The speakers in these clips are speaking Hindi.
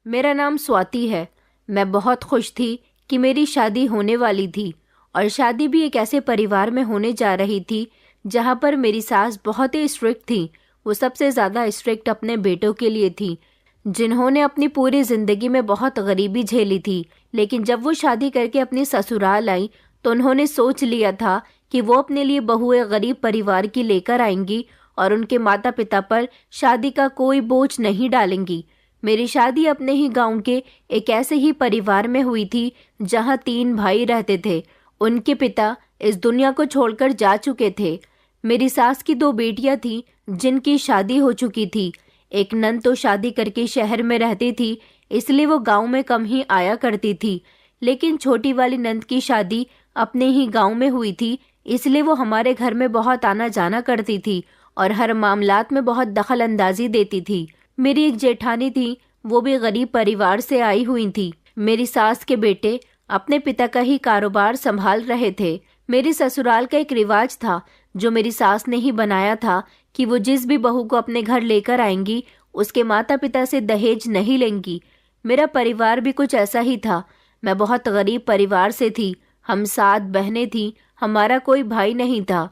मेरा नाम स्वाति है। मैं बहुत खुश थी कि मेरी शादी होने वाली थी और शादी भी एक ऐसे परिवार में होने जा रही थी जहाँ पर मेरी सास बहुत ही स्ट्रिक्ट थी। वो सबसे ज़्यादा स्ट्रिक्ट अपने बेटों के लिए थी, जिन्होंने अपनी पूरी ज़िंदगी में बहुत गरीबी झेली थी। लेकिन जब वो शादी करके अपनी ससुराल आई तो उन्होंने सोच लिया था कि वो अपने लिए बहू एक गरीब परिवार की लेकर आएंगी और उनके माता पिता पर शादी का कोई बोझ नहीं डालेंगी। मेरी शादी अपने ही गांव के एक ऐसे ही परिवार में हुई थी जहां 3 भाई रहते थे। उनके पिता इस दुनिया को छोड़कर जा चुके थे। मेरी सास की 2 बेटियां थीं जिनकी शादी हो चुकी थी। एक नंद तो शादी करके शहर में रहती थी, इसलिए वो गांव में कम ही आया करती थी। लेकिन छोटी वाली नंद की शादी अपने ही गांव में हुई थी, इसलिए वो हमारे घर में बहुत आना जाना करती थी और हर मामलात में बहुत दखल अंदाजी देती थी। मेरी एक जेठानी थी, वो भी गरीब परिवार से आई हुई थी। मेरी सास के बेटे अपने पिता का ही कारोबार संभाल रहे थे। मेरे ससुराल का एक रिवाज था जो मेरी सास ने ही बनाया था कि वो जिस भी बहू को अपने घर लेकर आएंगी उसके माता पिता से दहेज नहीं लेंगी। मेरा परिवार भी कुछ ऐसा ही था। मैं बहुत गरीब परिवार से थी। हम 7 बहनें थीं, हमारा कोई भाई नहीं था।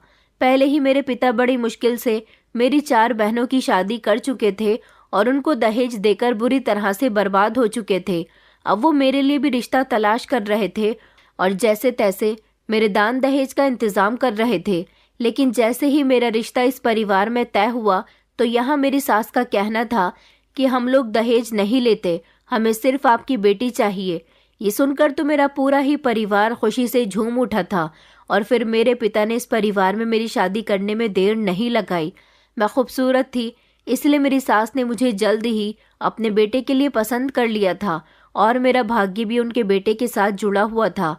पहले ही मेरे पिता बड़ी मुश्किल से मेरी 4 बहनों की शादी कर चुके थे और उनको दहेज देकर बुरी तरह से बर्बाद हो चुके थे। अब वो मेरे लिए भी रिश्ता तलाश कर रहे थे और जैसे तैसे मेरे दान दहेज का इंतजाम कर रहे थे। लेकिन जैसे ही मेरा रिश्ता इस परिवार में तय हुआ तो यहाँ मेरी सास का कहना था कि हम लोग दहेज नहीं लेते, हमें सिर्फ आपकी बेटी चाहिए। ये सुनकर तो मेरा पूरा ही परिवार खुशी से झूम उठा था और फिर मेरे पिता ने इस परिवार में मेरी शादी करने में देर नहीं लगाई। मैं खूबसूरत थी, इसलिए मेरी सास ने मुझे जल्द ही अपने बेटे के लिए पसंद कर लिया था और मेरा भाग्य भी उनके बेटे के साथ जुड़ा हुआ था।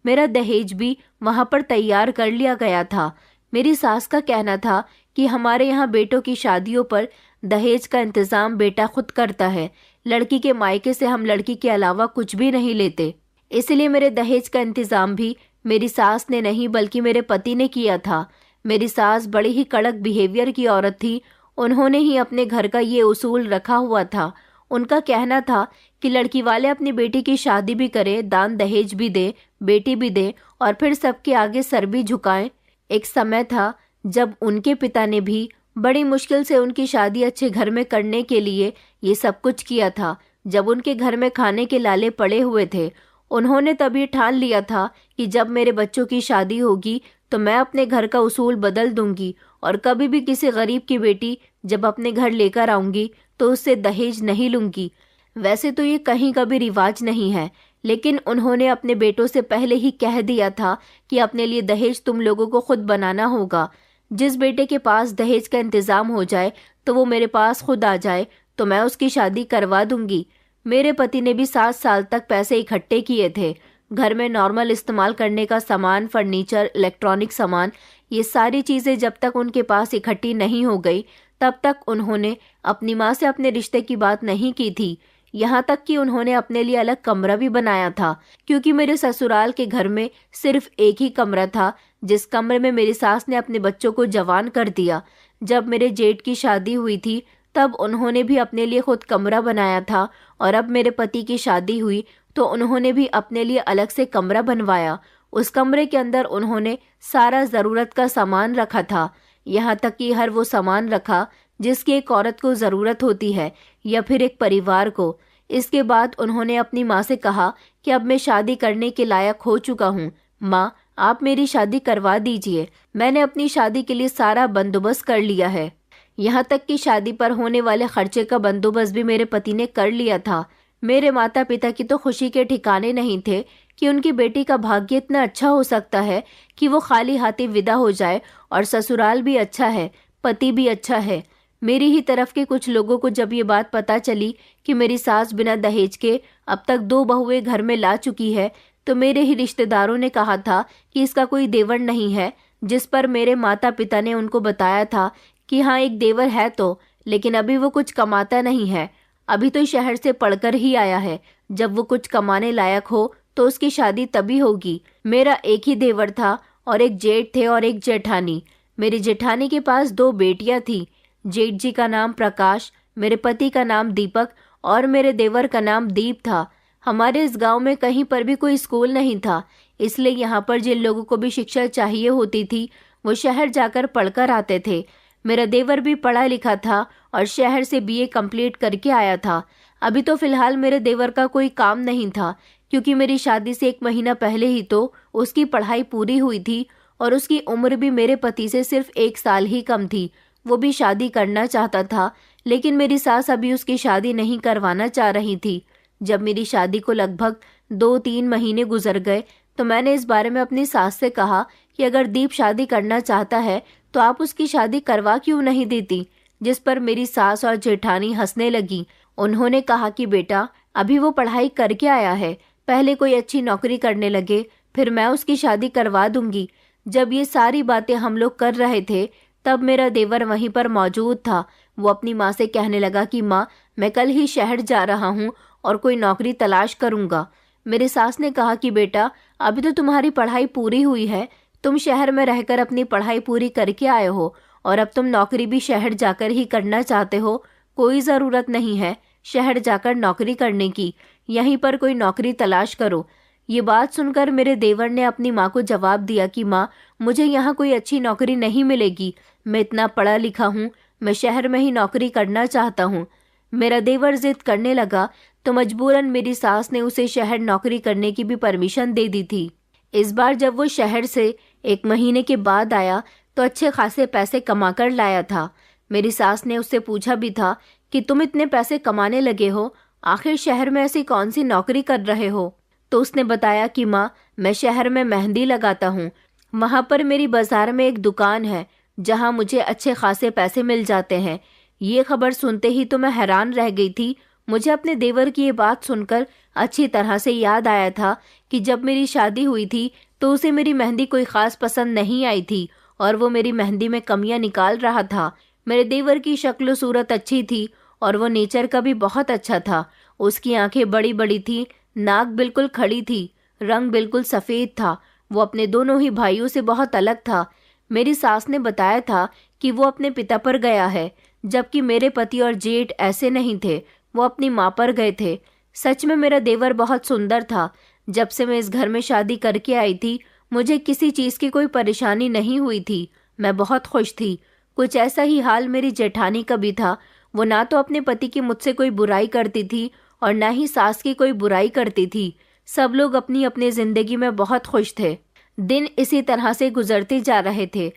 मेरा दहेज भी वहाँ पर तैयार कर लिया गया था। मेरी सास का कहना था कि हमारे यहाँ बेटों की शादियों पर दहेज का इंतजाम बेटा खुद करता है। लड़की के मायके से हम लड़की के अलावा कुछ भी नहीं लेते। इसलिए मेरे दहेज का इंतजाम भी मेरी सास ने नहीं बल्कि मेरे पति ने किया था। मेरी सास बड़ी ही कड़क बिहेवियर की औरत थी। उन्होंने ही अपने घर का ये उसूल रखा हुआ था। उनका कहना था कि लड़की वाले अपनी बेटी की शादी भी करें, दान दहेज भी दे, बेटी भी दे और फिर सबके आगे सर भी झुकाएं। एक समय था जब उनके पिता ने भी बड़ी मुश्किल से उनकी शादी अच्छे घर में करने के लिए ये सब कुछ किया था। जब उनके घर में खाने के लाले पड़े हुए थे, उन्होंने तभी ठान लिया था कि जब मेरे बच्चों की शादी होगी तो मैं अपने घर का उसूल बदल दूंगी और कभी भी किसी गरीब की बेटी जब अपने घर लेकर आऊंगी तो उससे दहेज नहीं लूंगी। वैसे तो ये कहीं का भी रिवाज नहीं है, लेकिन उन्होंने अपने बेटों से पहले ही कह दिया था कि अपने लिए दहेज तुम लोगों को खुद बनाना होगा। जिस बेटे के पास दहेज का इंतजाम हो जाए तो वो मेरे पास खुद आ जाए तो मैं उसकी शादी करवा दूंगी। मेरे पति ने भी 7 साल तक पैसे इकट्ठे किए थे। घर में नॉर्मल इस्तेमाल करने का सामान, फर्नीचर, इलेक्ट्रॉनिक सामान, ये सारी चीज़ें जब तक उनके पास इकट्ठी नहीं हो गई तब तक उन्होंने अपनी माँ से अपने रिश्ते की बात नहीं की थी। यहाँ तक कि उन्होंने अपने लिए अलग कमरा भी बनाया था, क्योंकि मेरे ससुराल के घर में सिर्फ एक ही कमरा था जिस कमरे में मेरी सास ने अपने बच्चों को जवान कर दिया। जब मेरे जेठ की शादी हुई थी तब उन्होंने भी अपने लिए खुद कमरा बनाया था और अब मेरे पति की शादी हुई तो उन्होंने भी अपने लिए अलग से कमरा बनवाया। उस कमरे के अंदर उन्होंने सारा ज़रूरत का सामान रखा था, यहाँ तक कि हर वो सामान रखा जिसकी एक औरत को ज़रूरत होती है या फिर एक परिवार को। इसके बाद उन्होंने अपनी माँ से कहा कि अब मैं शादी करने के लायक हो चुका हूँ, माँ आप मेरी शादी करवा दीजिए। मैंने अपनी शादी के लिए सारा बंदोबस्त कर लिया है। यहाँ तक कि शादी पर होने वाले खर्चे का बंदोबस्त भी मेरे पति ने कर लिया था। मेरे माता पिता की तो खुशी के ठिकाने नहीं थे कि उनकी बेटी का भाग्य इतना अच्छा हो सकता है कि वो खाली हाथी विदा हो जाए और ससुराल भी अच्छा है, पति भी अच्छा है। मेरी ही तरफ के कुछ लोगों को जब ये बात पता चली कि मेरी सास बिना दहेज के अब तक 2 बहुएं घर में ला चुकी है तो मेरे ही रिश्तेदारों ने कहा था कि इसका कोई देवर नहीं है। जिस पर मेरे माता पिता ने उनको बताया था कि हाँ एक देवर है तो, लेकिन अभी वो कुछ कमाता नहीं है, अभी तो शहर से पढ़कर ही आया है। जब वो कुछ कमाने लायक हो तो उसकी शादी तभी होगी। मेरा एक ही देवर था और एक जेठ थे और एक जेठानी। मेरी जेठानी के पास 2 बेटियां थी। जेठ जी का नाम प्रकाश, मेरे पति का नाम दीपक और मेरे देवर का नाम दीप था। हमारे इस गांव में कहीं पर भी कोई स्कूल नहीं था, इसलिए यहाँ पर जिन लोगों को भी शिक्षा चाहिए होती थी वो शहर जाकर पढ़कर आते थे। मेरा देवर भी पढ़ा लिखा था और शहर से बीए कंप्लीट करके आया था। अभी तो फिलहाल मेरे देवर का कोई काम नहीं था, क्योंकि मेरी शादी से 1 महीना पहले ही तो उसकी पढ़ाई पूरी हुई थी और उसकी उम्र भी मेरे पति से सिर्फ 1 साल ही कम थी। वो भी शादी करना चाहता था, लेकिन मेरी सास अभी उसकी शादी नहीं करवाना चाह रही थी। जब मेरी शादी को लगभग 2-3 महीने गुजर गए तो मैंने इस बारे में अपनी सास से कहा कि अगर दीप शादी करना चाहता है तो आप उसकी शादी करवा क्यों नहीं देती, जिस पर मेरी सास और जेठानी हंसने लगी। उन्होंने कहा कि बेटा, अभी वो पढ़ाई करके आया है, पहले कोई अच्छी नौकरी करने लगे, फिर मैं उसकी शादी करवा दूंगी। जब ये सारी बातें हम लोग कर रहे थे तब मेरा देवर वहीं पर मौजूद था। वो अपनी माँ से कहने लगा कि माँ, मैं कल ही शहर जा रहा हूँ और कोई नौकरी तलाश करूँगा। मेरी सास ने कहा कि बेटा, अभी तो तुम्हारी पढ़ाई पूरी हुई है, तुम शहर में रहकर अपनी पढ़ाई पूरी करके आए हो और अब तुम नौकरी भी शहर जाकर ही करना चाहते हो। कोई ज़रूरत नहीं है शहर जाकर नौकरी करने की, यहीं पर कोई नौकरी तलाश करो। ये बात सुनकर मेरे देवर ने अपनी माँ को जवाब दिया कि माँ, मुझे यहाँ कोई अच्छी नौकरी नहीं मिलेगी, मैं इतना पढ़ा लिखा हूँ, मैं शहर में ही नौकरी करना चाहता हूँ। मेरा देवर जिद करने लगा तो मजबूरन मेरी सास ने उसे शहर नौकरी करने की भी परमिशन दे दी थी। इस बार जब वो शहर से 1 महीने के बाद आया तो अच्छे खासे पैसे कमा कर लाया था। मेरी सास ने उससे पूछा भी था कि तुम इतने पैसे कमाने लगे हो, आखिर शहर में ऐसी कौन सी नौकरी कर रहे हो? तो उसने बताया कि माँ, मैं शहर में मेहंदी लगाता हूँ, वहाँ पर मेरी बाजार में एक दुकान है जहाँ मुझे अच्छे खासे पैसे मिल जाते हैं। ये खबर सुनते ही तो मैं हैरान रह गई थी। मुझे अपने देवर की ये बात सुनकर अच्छी तरह से याद आया था कि जब मेरी शादी हुई थी तो उसे मेरी मेहंदी कोई ख़ास पसंद नहीं आई थी और वो मेरी मेहंदी में कमियां निकाल रहा था। मेरे देवर की शक्ल सूरत अच्छी थी और वो नेचर का भी बहुत अच्छा था। उसकी आंखें बड़ी बड़ी थी, नाक बिल्कुल खड़ी थी, रंग बिल्कुल सफ़ेद था। वो अपने दोनों ही भाइयों से बहुत अलग था। मेरी सास ने बताया था कि वो अपने पिता पर गया है, जबकि मेरे पति और जेठ ऐसे नहीं थे, वो अपनी माँ पर गए थे। सच में मेरा देवर बहुत सुंदर था। जब से मैं इस घर में शादी करके आई थी मुझे किसी चीज़ की कोई परेशानी नहीं हुई थी, मैं बहुत खुश थी। कुछ ऐसा ही हाल मेरी जेठानी का भी था। वो ना तो अपने पति की मुझसे कोई बुराई करती थी और ना ही सास की कोई बुराई करती थी। सब लोग अपनी अपनी जिंदगी में बहुत खुश थे। दिन इसी तरह से गुजरते जा रहे थे।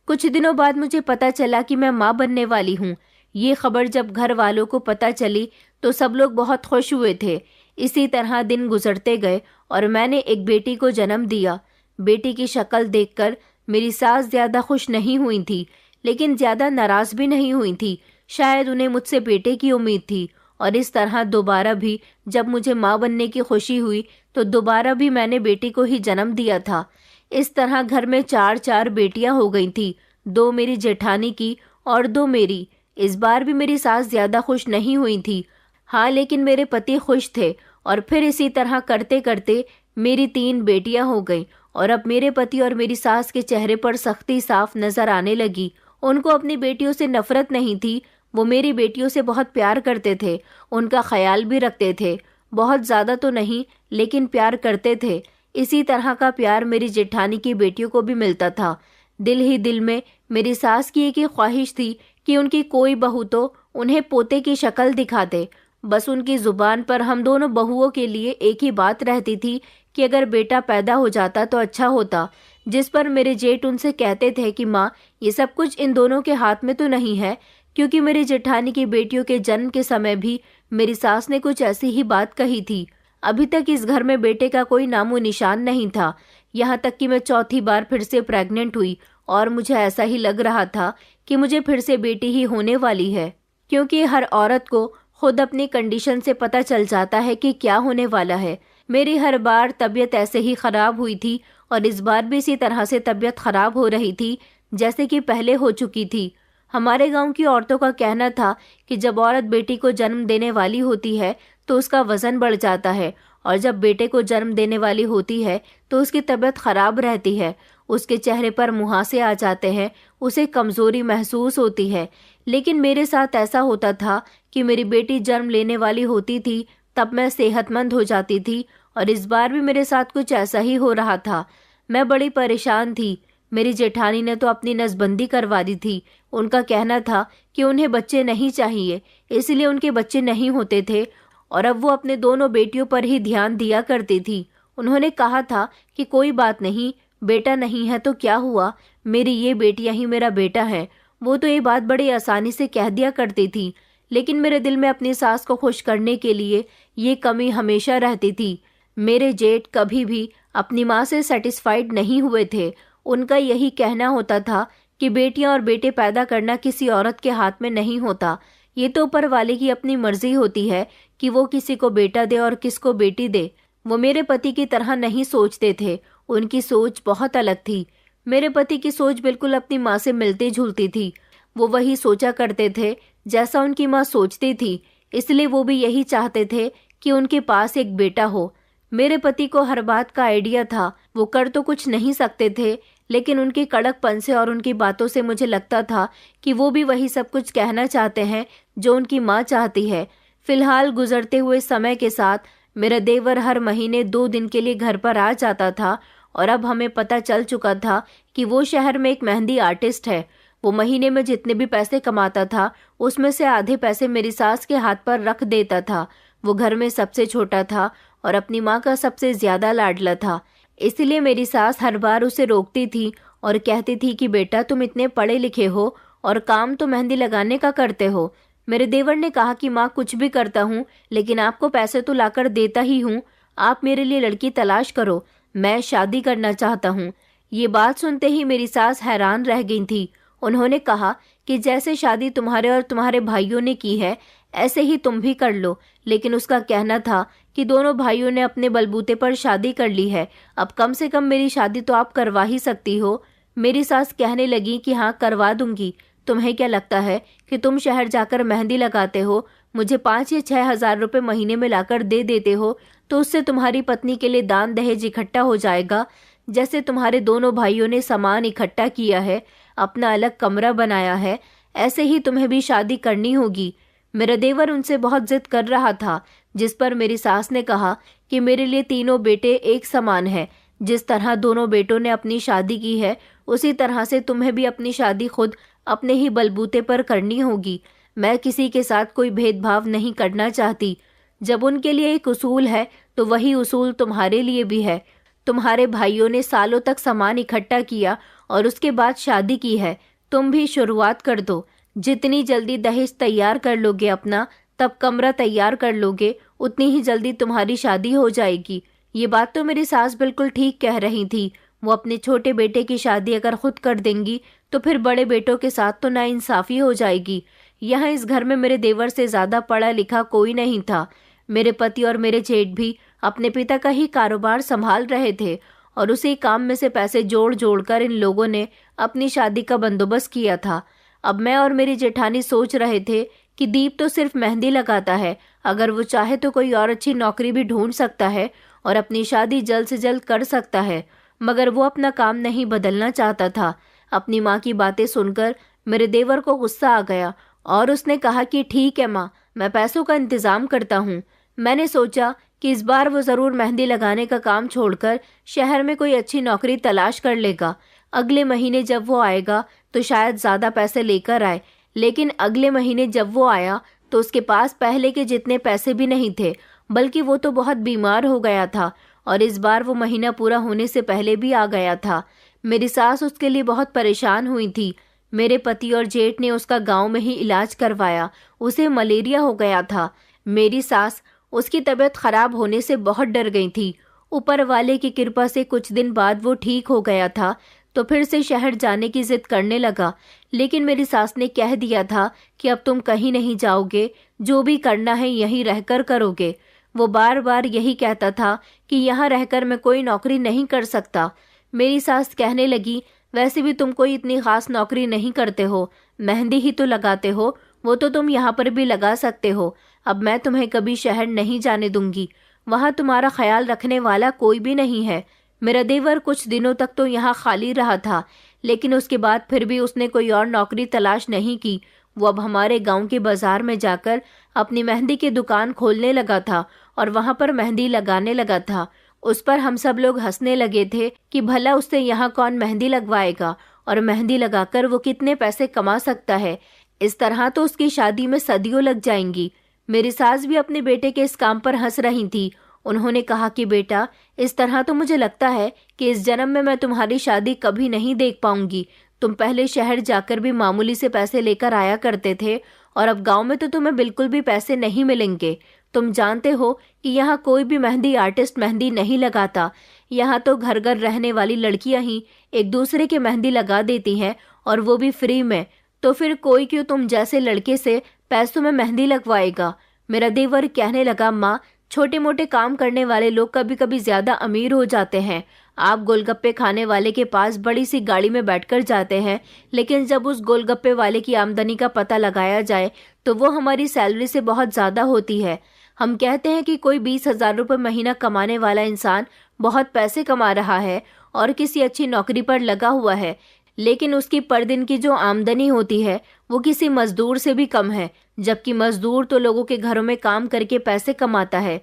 कुछ दिनों बाद मुझे पता चला कि मैं माँ बनने वाली हूँ। ये खबर जब घर वालों को पता चली तो सब लोग बहुत खुश हुए थे। इसी तरह दिन गुजरते गए और मैंने एक बेटी को जन्म दिया। बेटी की शक्ल देखकर मेरी सास ज़्यादा खुश नहीं हुई थी, लेकिन ज़्यादा नाराज़ भी नहीं हुई थी। शायद उन्हें मुझसे बेटे की उम्मीद थी। और इस तरह दोबारा भी जब मुझे माँ बनने की खुशी हुई तो दोबारा भी मैंने बेटी को ही जन्म दिया था। इस तरह घर में 4 बेटियां हो गई थी, 2 मेरी जेठानी की और 2 मेरी। इस बार भी मेरी सास ज़्यादा खुश नहीं हुई थी। हाँ, लेकिन मेरे पति खुश थे। और फिर इसी तरह करते करते मेरी 3 बेटियां हो गईं और अब मेरे पति और मेरी सास के चेहरे पर सख्ती साफ नजर आने लगी। उनको अपनी बेटियों से नफरत नहीं थी, वो मेरी बेटियों से बहुत प्यार करते थे, उनका ख्याल भी रखते थे। बहुत ज़्यादा तो नहीं, लेकिन प्यार करते थे। इसी तरह का प्यार मेरी जेठानी की बेटियों को भी मिलता था। दिल ही दिल में मेरी सास की एक ही ख्वाहिश थी कि उनकी कोई बहू तो उन्हें पोते की शक्ल दिखा दे। बस उनकी ज़ुबान पर हम दोनों बहुओं के लिए एक ही बात रहती थी कि अगर बेटा पैदा हो जाता तो अच्छा होता। जिस पर मेरे जेठ उनसे कहते थे कि माँ, ये सब कुछ इन दोनों के हाथ में तो नहीं है, क्योंकि मेरी जेठानी की बेटियों के जन्म के समय भी मेरी सास ने कुछ ऐसी ही बात कही थी। अभी तक इस घर में बेटे का कोई नामो निशान नहीं था, यहाँ तक कि मैं चौथी बार फिर से प्रेग्नेंट हुई और मुझे ऐसा ही लग रहा था कि मुझे फिर से बेटी ही होने वाली है, क्योंकि हर औरत को खुद अपनी कंडीशन से पता चल जाता है कि क्या होने वाला है। मेरी हर बार तबीयत ऐसे ही खराब हुई थी और इस बार भी इसी तरह से तबीयत खराब हो रही थी जैसे कि पहले हो चुकी थी। हमारे गांव की औरतों का कहना था कि जब औरत बेटी को जन्म देने वाली होती है तो उसका वजन बढ़ जाता है और जब बेटे को जन्म देने वाली होती है तो उसकी तबीयत खराब रहती है। उसके चेहरे पर मुहासे आ जाते हैं, उसे कमजोरी महसूस होती है। लेकिन मेरे साथ ऐसा होता था कि मेरी बेटी जन्म लेने वाली होती थी तब मैं सेहतमंद हो जाती थी, और इस बार भी मेरे साथ कुछ ऐसा ही हो रहा था। मैं बड़ी परेशान थी। मेरी जेठानी ने तो अपनी नसबंदी करवा दी थी। उनका कहना था कि उन्हें बच्चे नहीं चाहिए, इसलिए उनके बच्चे नहीं होते थे, और अब वो अपने दोनों बेटियों पर ही ध्यान दिया करती थी। उन्होंने कहा था कि कोई बात नहीं, बेटा नहीं है तो क्या हुआ, मेरी ये बेटियां ही मेरा बेटा है। वो तो ये बात बड़ी आसानी से कह दिया करती थी, लेकिन मेरे दिल में अपनी सास को खुश करने के लिए ये कमी हमेशा रहती थी। मेरे जेठ कभी भी अपनी माँ से सेटिस्फाइड नहीं हुए थे। उनका यही कहना होता था कि बेटियां और बेटे पैदा करना किसी औरत के हाथ में नहीं होता, ये तो ऊपर वाले की अपनी मर्जी होती है कि वो किसी को बेटा दे और किसको बेटी दे। वो मेरे पति की तरह नहीं सोचते थे, उनकी सोच बहुत अलग थी। मेरे पति की सोच बिल्कुल अपनी माँ से मिलती जुलती थी। वो वही सोचा करते थे जैसा उनकी माँ सोचती थी, इसलिए वो भी यही चाहते थे कि उनके पास एक बेटा हो। मेरे पति को हर बात का आइडिया था। वो कर तो कुछ नहीं सकते थे, लेकिन उनके कड़कपन से और उनकी बातों से मुझे लगता था कि वो भी वही सब कुछ कहना चाहते हैं जो उनकी माँ चाहती है। फिलहाल गुजरते हुए समय के साथ मेरा देवर हर महीने 2 दिन के लिए घर पर आ जाता था, और अब हमें पता चल चुका था कि वो शहर में एक मेहंदी आर्टिस्ट है। वो महीने में जितने भी पैसे कमाता था उसमें से आधे पैसे मेरी सास के हाथ पर रख देता था। वो घर में सबसे छोटा था और अपनी माँ का सबसे ज्यादा लाडला था, इसलिए मेरी सास हर बार उसे रोकती थी और कहती थी कि बेटा तुम इतने पढ़े लिखे हो और काम तो मेहंदी लगाने का करते हो। मेरे देवर ने कहा कि माँ कुछ भी करता हूँ, लेकिन आपको पैसे तो लाकर देता ही हूँ, आप मेरे लिए लड़की तलाश करो, मैं शादी करना चाहता हूँ। ये बात सुनते ही मेरी सास हैरान रह गई थी। उन्होंने कहा कि जैसे शादी तुम्हारे और तुम्हारे भाइयों ने की है ऐसे ही तुम भी कर लो। लेकिन उसका कहना था कि दोनों भाइयों ने अपने बलबूते पर शादी कर ली है, अब कम से कम मेरी शादी तो आप करवा ही सकती हो। मेरी सास कहने लगी कि हाँ करवा दूंगी। तुम्हें क्या लगता है कि तुम शहर जाकर मेहंदी लगाते हो, मुझे 5 या 6 हजार रुपए महीने में लाकर दे देते हो, तो उससे तुम्हारी पत्नी के लिए दान दहेज इकट्ठा हो जाएगा। जैसे तुम्हारे दोनों भाइयों ने सामान इकट्ठा किया है, अपना अलग कमरा बनाया है, ऐसे ही तुम्हें भी शादी करनी होगी। मेरा देवर उनसे बहुत जिद कर रहा था, जिस पर मेरी सास ने कहा कि मेरे लिए तीनों बेटे एक समान है। जिस तरह दोनों बेटों ने अपनी शादी की है, उसी तरह से तुम्हें भी अपनी शादी खुद अपने ही बलबूते पर करनी होगी। मैं किसी के साथ कोई भेदभाव नहीं करना चाहती। जब उनके लिए एक उसूल है तो वही उसूल तुम्हारे लिए भी है। तुम्हारे भाइयों ने सालों तक सामान इकट्ठा किया और उसके बाद शादी की है, तुम भी शुरुआत कर दो। जितनी जल्दी दहेज तैयार कर लोगे अपना, तब कमरा तैयार कर लोगे, उतनी ही जल्दी तुम्हारी शादी हो जाएगी। ये बात तो मेरी सास बिल्कुल ठीक कह रही थी। वो अपने छोटे बेटे की शादी अगर खुद कर देंगी तो फिर बड़े बेटों के साथ तो नाइंसाफी हो जाएगी। यहाँ इस घर में मेरे देवर से ज्यादा पढ़ा लिखा कोई नहीं था। मेरे पति और मेरे जेठ भी अपने पिता का ही कारोबार संभाल रहे थे, और उसी काम में से पैसे जोड़ जोड़ कर इन लोगों ने अपनी शादी का बंदोबस्त किया था। अब मैं और मेरी जेठानी सोच रहे थे कि दीप तो सिर्फ मेहंदी लगाता है, अगर वो चाहे तो कोई और अच्छी नौकरी भी ढूंढ सकता है और अपनी शादी जल्द से जल्द कर सकता है, मगर वो अपना काम नहीं बदलना चाहता था। अपनी माँ की बातें सुनकर मेरे देवर को गुस्सा आ गया और उसने कहा कि ठीक है माँ, मैं पैसों का इंतजाम करता हूँ। मैंने सोचा कि इस बार वो जरूर मेहंदी लगाने का काम छोड़कर शहर में कोई अच्छी नौकरी तलाश कर लेगा। अगले महीने जब वो आएगा तो शायद ज्यादा पैसे लेकर आए, लेकिन अगले महीने जब वो आया तो उसके पास पहले के जितने पैसे भी नहीं थे, बल्कि वो तो बहुत बीमार हो गया था, और इस बार वो महीना पूरा होने से पहले भी आ गया था। मेरी सास उसके लिए बहुत परेशान हुई थी। मेरे पति और जेठ ने उसका गांव में ही इलाज करवाया, उसे मलेरिया हो गया था। मेरी सास उसकी तबीयत खराब होने से बहुत डर गई थी। ऊपर वाले की कृपा से कुछ दिन बाद वो ठीक हो गया था, तो फिर से शहर जाने की जिद करने लगा। लेकिन मेरी सास ने कह दिया था कि अब तुम कहीं नहीं जाओगे, जो भी करना है यहीं रहकर करोगे। वो बार बार यही कहता था कि यहाँ रहकर मैं कोई नौकरी नहीं कर सकता। मेरी सास कहने लगी, वैसे भी तुम कोई इतनी खास नौकरी नहीं करते हो, मेहंदी ही तो लगाते हो, वो तो तुम यहाँ पर भी लगा सकते हो। अब मैं तुम्हें कभी शहर नहीं जाने दूंगी, वहाँ तुम्हारा ख्याल रखने वाला कोई भी नहीं है। मेरा देवर कुछ दिनों तक तो यहाँ खाली रहा था, लेकिन उसके बाद फिर भी उसने कोई और नौकरी तलाश नहीं की। वो अब हमारे गांव के बाजार में जाकर अपनी मेहंदी की दुकान खोलने लगा था और वहां पर मेहंदी लगाने लगा था। उस पर हम सब लोग हंसने लगे थे कि भला उससे यहाँ कौन मेहंदी लगवाएगा और मेहंदी लगाकर वो कितने पैसे कमा सकता है। इस तरह तो उसकी शादी में सदियों लग जाएंगी। मेरी सास भी अपने बेटे के इस काम पर हंस रही थी। उन्होंने कहा कि बेटा, इस तरह तो मुझे लगता है कि इस जन्म में मैं तुम्हारी शादी कभी नहीं देख पाऊंगी। तुम पहले शहर जाकर भी मामूली से पैसे लेकर आया करते थे और अब गांव में तो तुम्हें बिल्कुल भी पैसे नहीं मिलेंगे। तुम जानते हो कि यहाँ कोई भी मेहंदी आर्टिस्ट मेहंदी नहीं लगाता। यहाँ तो घर घर रहने वाली लड़कियां ही एक दूसरे के मेहंदी लगा देती हैं, और वो भी फ्री में। तो फिर कोई क्यों तुम जैसे लड़के से पैसों में मेहंदी लगवाएगा। मेरा देवर कहने लगा, माँ, छोटे मोटे काम करने वाले लोग कभी कभी ज्यादा अमीर हो जाते हैं। आप गोलगप्पे खाने वाले के पास बड़ी सी गाड़ी में बैठकर जाते हैं, लेकिन जब उस गोलगप्पे वाले की आमदनी का पता लगाया जाए तो वो हमारी सैलरी से बहुत ज्यादा होती है। हम कहते हैं कि कोई 20,000 रुपये महीना कमाने वाला इंसान बहुत पैसे कमा रहा है और किसी अच्छी नौकरी पर लगा हुआ है, लेकिन उसकी पर दिन की जो आमदनी होती है वो किसी मजदूर से भी कम है, जबकि मजदूर तो लोगों के घरों में काम करके पैसे कमाता है।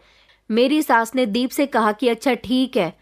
मेरी सास ने दीप से कहा कि अच्छा ठीक है,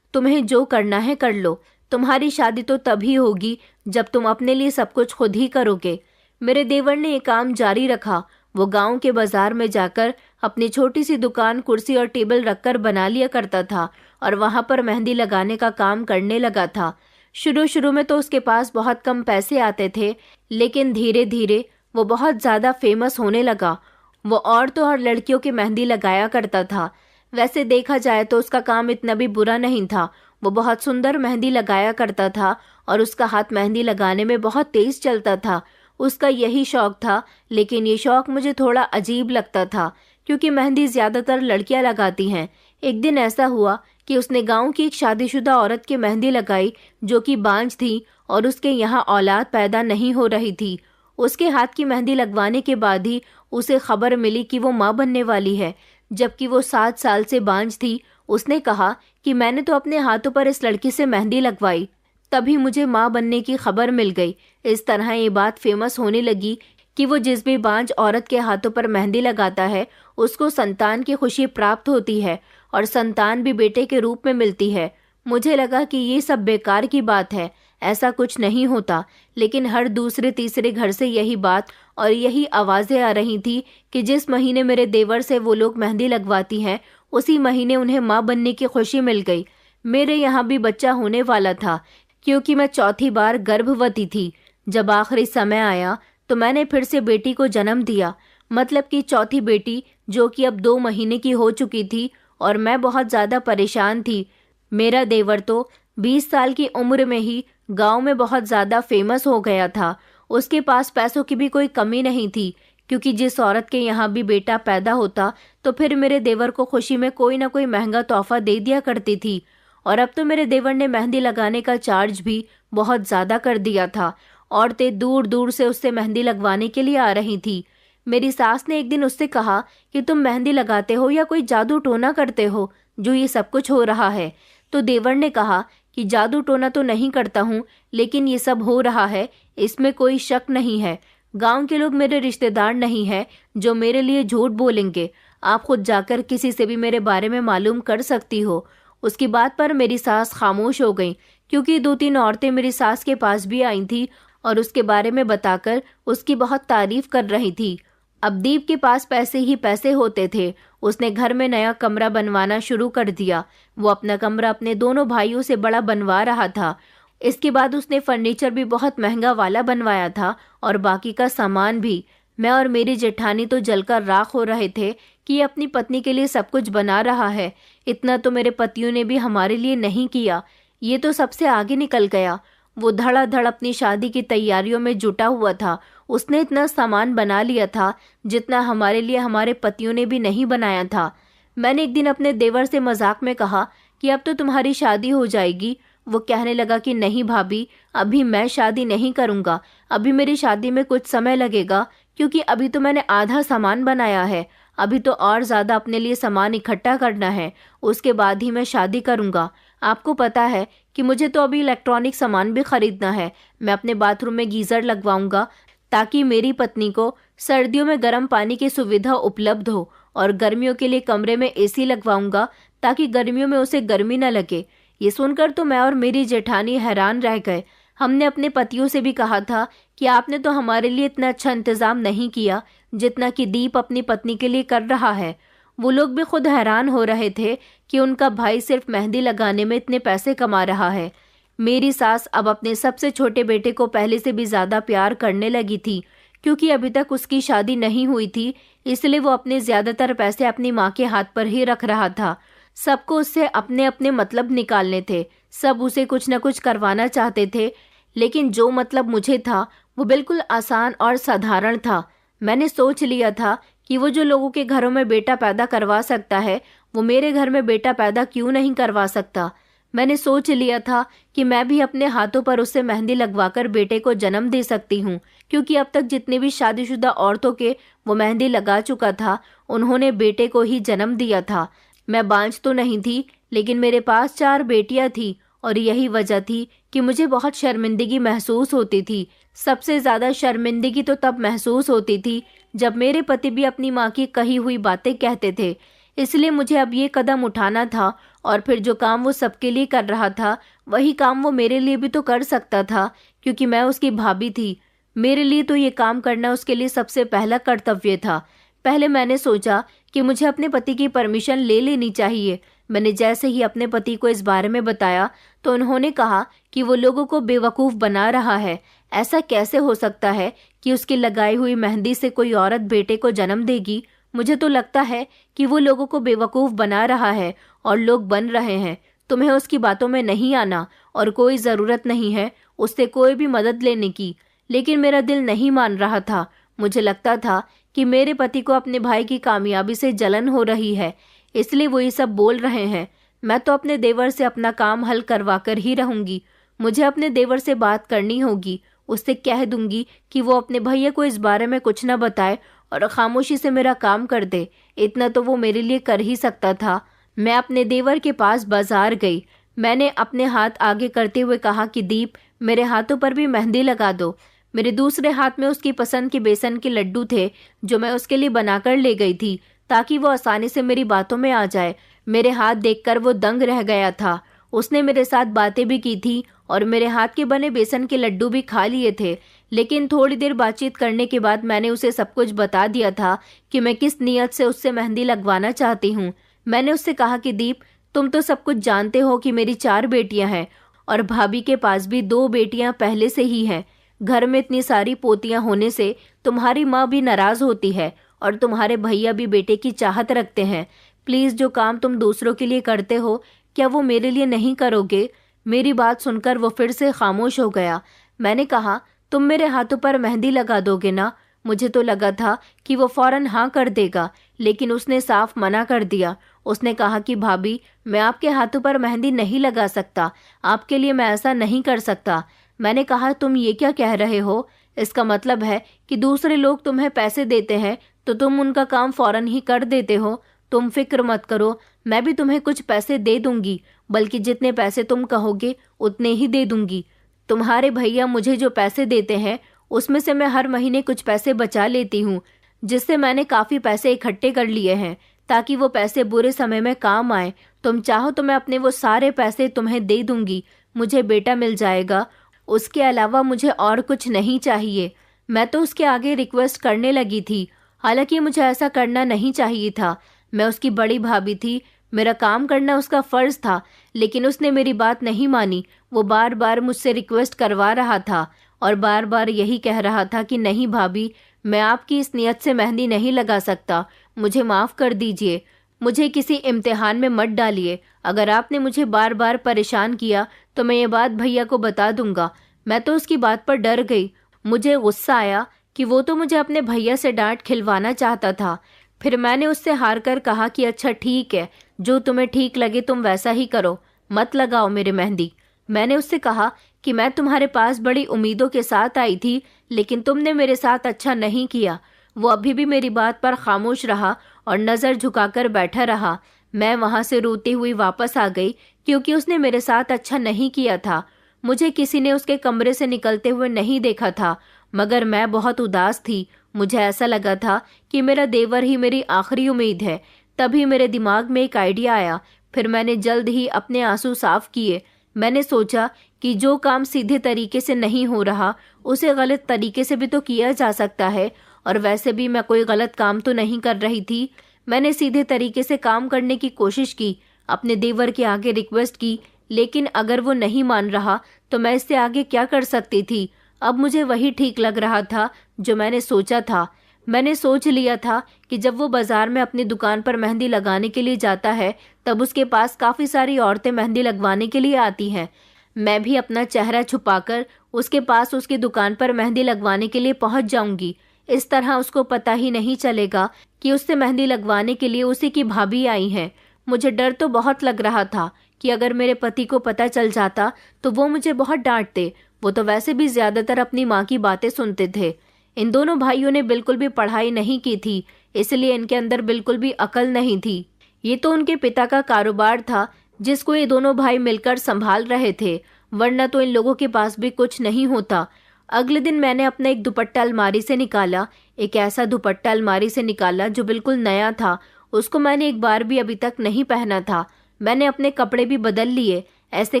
तुम्हें जो करना है कर लो। तुम्हारी शादी तो तभी होगी जब तुम अपने लिए सब कुछ खुद ही करोगे। मेरे देवर ने ये काम जारी रखा। वो गांव के बाजार में जाकर अपनी छोटी सी दुकान कुर्सी और टेबल रखकर बना लिया करता था और वहां पर मेहंदी लगाने का काम करने लगा था। शुरू शुरू में तो उसके पास बहुत कम पैसे आते थे, लेकिन धीरे धीरे वो बहुत ज्यादा फेमस होने लगा। वो औरतों और लड़कियों की मेहंदी लगाया करता था। वैसे देखा जाए तो उसका काम इतना भी बुरा नहीं था। वो बहुत सुंदर मेहंदी लगाया करता था और उसका हाथ मेहंदी लगाने में बहुत तेज चलता था। उसका यही शौक था, लेकिन ये शौक मुझे थोड़ा अजीब लगता था क्योंकि मेहंदी ज्यादातर लड़कियां लगाती हैं। एक दिन ऐसा हुआ कि उसने गांव की एक शादीशुदा औरत की मेहंदी लगाई जो कि बांझ थी और उसके यहाँ औलाद पैदा नहीं हो रही थी। उसके हाथ की मेहंदी लगवाने के बाद ही उसे खबर मिली कि वो माँ बनने वाली है, जबकि वो 7 साल से बांझ थी। उसने कहा कि मैंने तो अपने हाथों पर इस लड़की से मेहंदी लगवाई, तभी मुझे माँ बनने की खबर मिल गई। इस तरह ये बात फेमस होने लगी कि वो जिस भी बांझ औरत के हाथों पर मेहंदी लगाता है उसको संतान की खुशी प्राप्त होती है और संतान भी बेटे के रूप में मिलती है। मुझे लगा कि ये सब बेकार की बात है, ऐसा कुछ नहीं होता। लेकिन हर दूसरे तीसरे घर से यही बात और यही आवाजें आ रही थी कि जिस महीने मेरे देवर से वो लोग मेहंदी लगवाती हैं उसी महीने उन्हें माँ बनने की खुशी मिल गई। मेरे यहाँ भी बच्चा होने वाला था क्योंकि मैं चौथी बार गर्भवती थी। जब आखिरी समय आया तो मैंने फिर से बेटी को जन्म दिया, मतलब कि चौथी बेटी, जो कि अब 2 महीने की हो चुकी थी और मैं बहुत ज्यादा परेशान थी। मेरा देवर तो 20 साल की उम्र में ही गांव में बहुत ज्यादा फेमस हो गया था। उसके पास पैसों की भी कोई कमी नहीं थी, क्योंकि जिस औरत के यहाँ भी बेटा पैदा होता तो फिर मेरे देवर को खुशी में कोई ना कोई महंगा तोहफा दे दिया करती थी। और अब तो मेरे देवर ने मेहंदी लगाने का चार्ज भी बहुत ज्यादा कर दिया था। औरतें दूर दूर से उससे मेहंदी लगवाने के लिए आ रही थी। मेरी सास ने एक दिन उससे कहा कि तुम मेहंदी लगाते हो या कोई जादू टोना करते हो जो ये सब कुछ हो रहा है। तो देवर ने कहा कि जादू टोना तो नहीं करता हूँ, लेकिन ये सब हो रहा है, इसमें कोई शक नहीं है। गांव के लोग मेरे रिश्तेदार नहीं है जो मेरे लिए झूठ बोलेंगे। आप खुद जाकर किसी से भी मेरे बारे में मालूम कर सकती हो। उसकी बात पर मेरी सास खामोश हो गई, क्योंकि 2-3 औरतें मेरी सास के पास भी आई थी और उसके बारे में बताकर उसकी बहुत तारीफ कर रही थी। अब दीप के पास पैसे ही पैसे होते थे। उसने घर में नया कमरा बनवाना शुरू कर दिया। वो अपना कमरा अपने दोनों भाइयों से बड़ा बनवा रहा था। इसके बाद उसने फर्नीचर भी बहुत महंगा वाला बनवाया था और बाकी का सामान भी। मैं और मेरी जेठानी तो जलकर राख हो रहे थे कि ये अपनी पत्नी के लिए सब कुछ बना रहा है। इतना तो मेरे पतियों ने भी हमारे लिए नहीं किया। ये तो सबसे आगे निकल गया। वो धड़ाधड़ अपनी शादी की तैयारियों में जुटा हुआ था। उसने इतना सामान बना लिया था जितना हमारे लिए हमारे पतियों ने भी नहीं बनाया था। मैंने एक दिन अपने देवर से मजाक में कहा कि अब तो तुम्हारी शादी हो जाएगी। वो कहने लगा कि नहीं भाभी, अभी मैं शादी नहीं करूंगा। अभी मेरी शादी में कुछ समय लगेगा, क्योंकि अभी तो मैंने आधा सामान बनाया है। अभी तो और ज्यादा अपने लिए सामान इकट्ठा करना है, उसके बाद ही मैं शादी करूंगा। आपको पता है कि मुझे तो अभी इलेक्ट्रॉनिक सामान भी खरीदना है। मैं अपने बाथरूम में गीज़र लगवाऊंगा ताकि मेरी पत्नी को सर्दियों में गर्म पानी की सुविधा उपलब्ध हो, और गर्मियों के लिए कमरे में एसी लगवाऊंगा ताकि गर्मियों में उसे गर्मी न लगे। ये सुनकर तो मैं और मेरी जेठानी हैरान रह गए। हमने अपने पतियों से भी कहा था कि आपने तो हमारे लिए इतना अच्छा इंतजाम नहीं किया जितना कि दीप अपनी पत्नी के लिए कर रहा है। वो लोग भी खुद हैरान हो रहे थे कि उनका भाई सिर्फ मेहंदी लगाने में इतने पैसे कमा रहा है। मेरी सास अब अपने सबसे छोटे बेटे को पहले से भी ज्यादा प्यार करने लगी थी। क्योंकि अभी तक उसकी शादी नहीं हुई थी, इसलिए वो अपने ज्यादातर पैसे अपनी माँ के हाथ पर ही रख रहा था। सबको उससे अपने अपने मतलब निकालने थे। सब उसे कुछ न कुछ करवाना चाहते थे, लेकिन जो मतलब मुझे था वो बिल्कुल आसान और साधारण था। मैंने सोच लिया था कि वो जो लोगों के घरों में बेटा पैदा करवा सकता है, वो मेरे घर में बेटा पैदा क्यों नहीं करवा सकता। मैंने सोच लिया था कि मैं भी अपने हाथों पर उससे मेहंदी लगवाकर बेटे को जन्म दे सकती हूँ, क्योंकि अब तक जितने भी शादीशुदा औरतों के वो मेहंदी लगा चुका था, उन्होंने बेटे को ही जन्म दिया था। मैं बांझ तो नहीं थी, लेकिन मेरे पास 4 बेटियां थी, और यही वजह थी कि मुझे बहुत शर्मिंदगी महसूस होती थी। सबसे ज्यादा शर्मिंदगी तो तब महसूस होती थी जब मेरे पति भी अपनी माँ की कही हुई बातें कहते थे। इसलिए मुझे अब ये कदम उठाना था, और फिर जो काम वो सबके लिए कर रहा था वही काम वो मेरे लिए भी तो कर सकता था, क्योंकि मैं उसकी भाभी थी। मेरे लिए तो ये काम करना उसके लिए सबसे पहला कर्तव्य था। पहले मैंने सोचा कि मुझे अपने पति की परमिशन ले लेनी चाहिए। मैंने जैसे ही अपने पति को इस बारे में बताया तो उन्होंने कहा कि वो लोगों को बेवकूफ़ बना रहा है। ऐसा कैसे हो सकता है कि उसकी लगाई हुई मेहंदी से कोई औरत बेटे को जन्म देगी। मुझे तो लगता है कि वो लोगों को बेवकूफ़ बना रहा है और लोग बन रहे हैं। तुम्हें उसकी बातों में नहीं आना, और कोई ज़रूरत नहीं है उससे कोई भी मदद लेने की। लेकिन मेरा दिल नहीं मान रहा था। मुझे लगता था कि मेरे पति को अपने भाई की कामयाबी से जलन हो रही है, इसलिए वो ये सब बोल रहे हैं। मैं तो अपने देवर से अपना काम हल करवा कर ही रहूंगी। मुझे अपने देवर से बात करनी होगी। उससे कह दूंगी कि वो अपने भैया को इस बारे में कुछ न बताए और खामोशी से मेरा काम कर दे। इतना तो वो मेरे लिए कर ही सकता था। मैं अपने देवर के पास बाजार गई। मैंने अपने हाथ आगे करते हुए कहा कि दीप, मेरे हाथों पर भी मेहंदी लगा दो। मेरे दूसरे हाथ में उसकी पसंद के बेसन के लड्डू थे, जो मैं उसके लिए बनाकर ले गई थी ताकि वो आसानी से मेरी बातों में आ जाए। मेरे हाथ देखकर वो दंग रह गया था। उसने मेरे साथ बातें भी की थी और मेरे हाथ के बने बेसन के लड्डू भी खा लिए थे। लेकिन थोड़ी देर बातचीत करने के बाद मैंने उसे सब कुछ बता दिया था कि मैं किस नियत से उससे मेहंदी लगवाना चाहती हूँ। मैंने उससे कहा कि दीप, तुम तो सब कुछ जानते हो कि मेरी 4 बेटियां हैं, और भाभी के पास भी 2 बेटियां पहले से ही हैं। घर में इतनी सारी पोतियां होने से तुम्हारी माँ भी नाराज होती है, और तुम्हारे भैया भी बेटे की चाहत रखते हैं। प्लीज, जो काम तुम दूसरों के लिए करते हो, क्या वो मेरे लिए नहीं करोगे? मेरी बात सुनकर वो फिर से खामोश हो गया। मैंने कहा, तुम मेरे हाथों पर मेहंदी लगा दोगे ना? मुझे तो लगा था कि वो फौरन हाँ कर देगा, लेकिन उसने साफ मना कर दिया। उसने कहा कि भाभी, मैं आपके हाथों पर मेहंदी नहीं लगा सकता। आपके लिए मैं ऐसा नहीं कर सकता। मैंने कहा, तुम ये क्या कह रहे हो? इसका मतलब है कि दूसरे लोग तुम्हें पैसे देते हैं तो तुम उनका काम फौरन ही कर देते हो। तुम फिक्र मत करो, मैं भी तुम्हें कुछ पैसे दे दूंगी, बल्कि जितने पैसे तुम कहोगे उतने ही दे दूंगी। तुम्हारे भैया मुझे जो पैसे देते हैं उसमें से मैं हर महीने कुछ पैसे बचा लेती हूँ, जिससे मैंने काफ़ी पैसे इकट्ठे कर लिए हैं ताकि वो पैसे बुरे समय में काम आए। तुम चाहो तो मैं अपने वो सारे पैसे तुम्हें दे दूंगी। मुझे बेटा मिल जाएगा, उसके अलावा मुझे और कुछ नहीं चाहिए। मैं तो उसके आगे रिक्वेस्ट करने लगी थी। हालांकि मुझे ऐसा करना नहीं चाहिए था। मैं उसकी बड़ी भाभी थी, मेरा काम करना उसका फर्ज था, लेकिन उसने मेरी बात नहीं मानी। वो बार बार मुझसे रिक्वेस्ट करवा रहा था और बार बार यही कह रहा था कि नहीं भाभी, मैं आपकी इस नियत से मेहंदी नहीं लगा सकता। मुझे माफ़ कर दीजिए। मुझे किसी इम्तिहान में मत डालिए। अगर आपने मुझे बार बार परेशान किया तो मैं ये बात भैया को बता दूंगा। मैं तो उसकी बात पर डर गई। मुझे गुस्सा आया कि वो तो मुझे अपने भैया से डांट खिलवाना चाहता था। फिर मैंने उससे हार कर कहा कि अच्छा ठीक है, जो तुम्हें ठीक लगे तुम वैसा ही करो, मत लगाओ मेरे मेहंदी। मैंने उससे कहा कि मैं तुम्हारे पास बड़ी उम्मीदों के साथ आई थी, लेकिन तुमने मेरे साथ अच्छा नहीं किया। वो अभी भी मेरी बात पर खामोश रहा और नज़र झुकाकर बैठा रहा। मैं वहाँ से रोती हुई वापस आ गई, क्योंकि उसने मेरे साथ अच्छा नहीं किया था। मुझे किसी ने उसके कमरे से निकलते हुए नहीं देखा था, मगर मैं बहुत उदास थी। मुझे ऐसा लगा था कि मेरा देवर ही मेरी आखिरी उम्मीद है। तभी मेरे दिमाग में एक आइडिया आया। फिर मैंने जल्द ही अपने आंसू साफ किए। मैंने सोचा कि जो काम सीधे तरीके से नहीं हो रहा उसे गलत तरीके से भी तो किया जा सकता है, और वैसे भी मैं कोई गलत काम तो नहीं कर रही थी। मैंने सीधे तरीके से काम करने की कोशिश की, अपने देवर के आगे रिक्वेस्ट की, लेकिन अगर वो नहीं मान रहा तो मैं इससे आगे क्या कर सकती थी। अब मुझे वही ठीक लग रहा था जो मैंने सोचा था। मैंने सोच लिया था कि जब वो बाजार में अपनी दुकान पर मेहंदी लगाने के लिए जाता है तब उसके पास काफ़ी सारी औरतें मेहंदी लगवाने के लिए आती हैं। मैं भी अपना चेहरा छुपाकर उसके पास उसकी दुकान पर मेहंदी लगवाने के लिए पहुंच जाऊंगी। इस तरह उसको पता ही नहीं चलेगा कि उससे मेहंदी लगवाने के लिए उसी की भाभी आई है। मुझे डर तो बहुत लग रहा था कि अगर मेरे पति को पता चल जाता तो वो मुझे बहुत डांटते। वो तो वैसे भी ज्यादातर अपनी माँ की बातें सुनते थे। इन दोनों भाइयों ने बिल्कुल भी पढ़ाई नहीं की थी, इसलिए इनके अंदर बिल्कुल भी अकल नहीं थी। ये तो उनके पिता का कारोबार था जिसको ये दोनों भाई मिलकर संभाल रहे थे, वरना तो इन लोगों के पास भी कुछ नहीं होता। अगले दिन मैंने अपना एक दुपट्टा अलमारी से निकाला। एक ऐसा दुपट्टा अलमारी से निकाला जो बिल्कुल नया था। उसको मैंने एक बार भी अभी तक नहीं पहना था। मैंने अपने कपड़े भी बदल लिए, ऐसे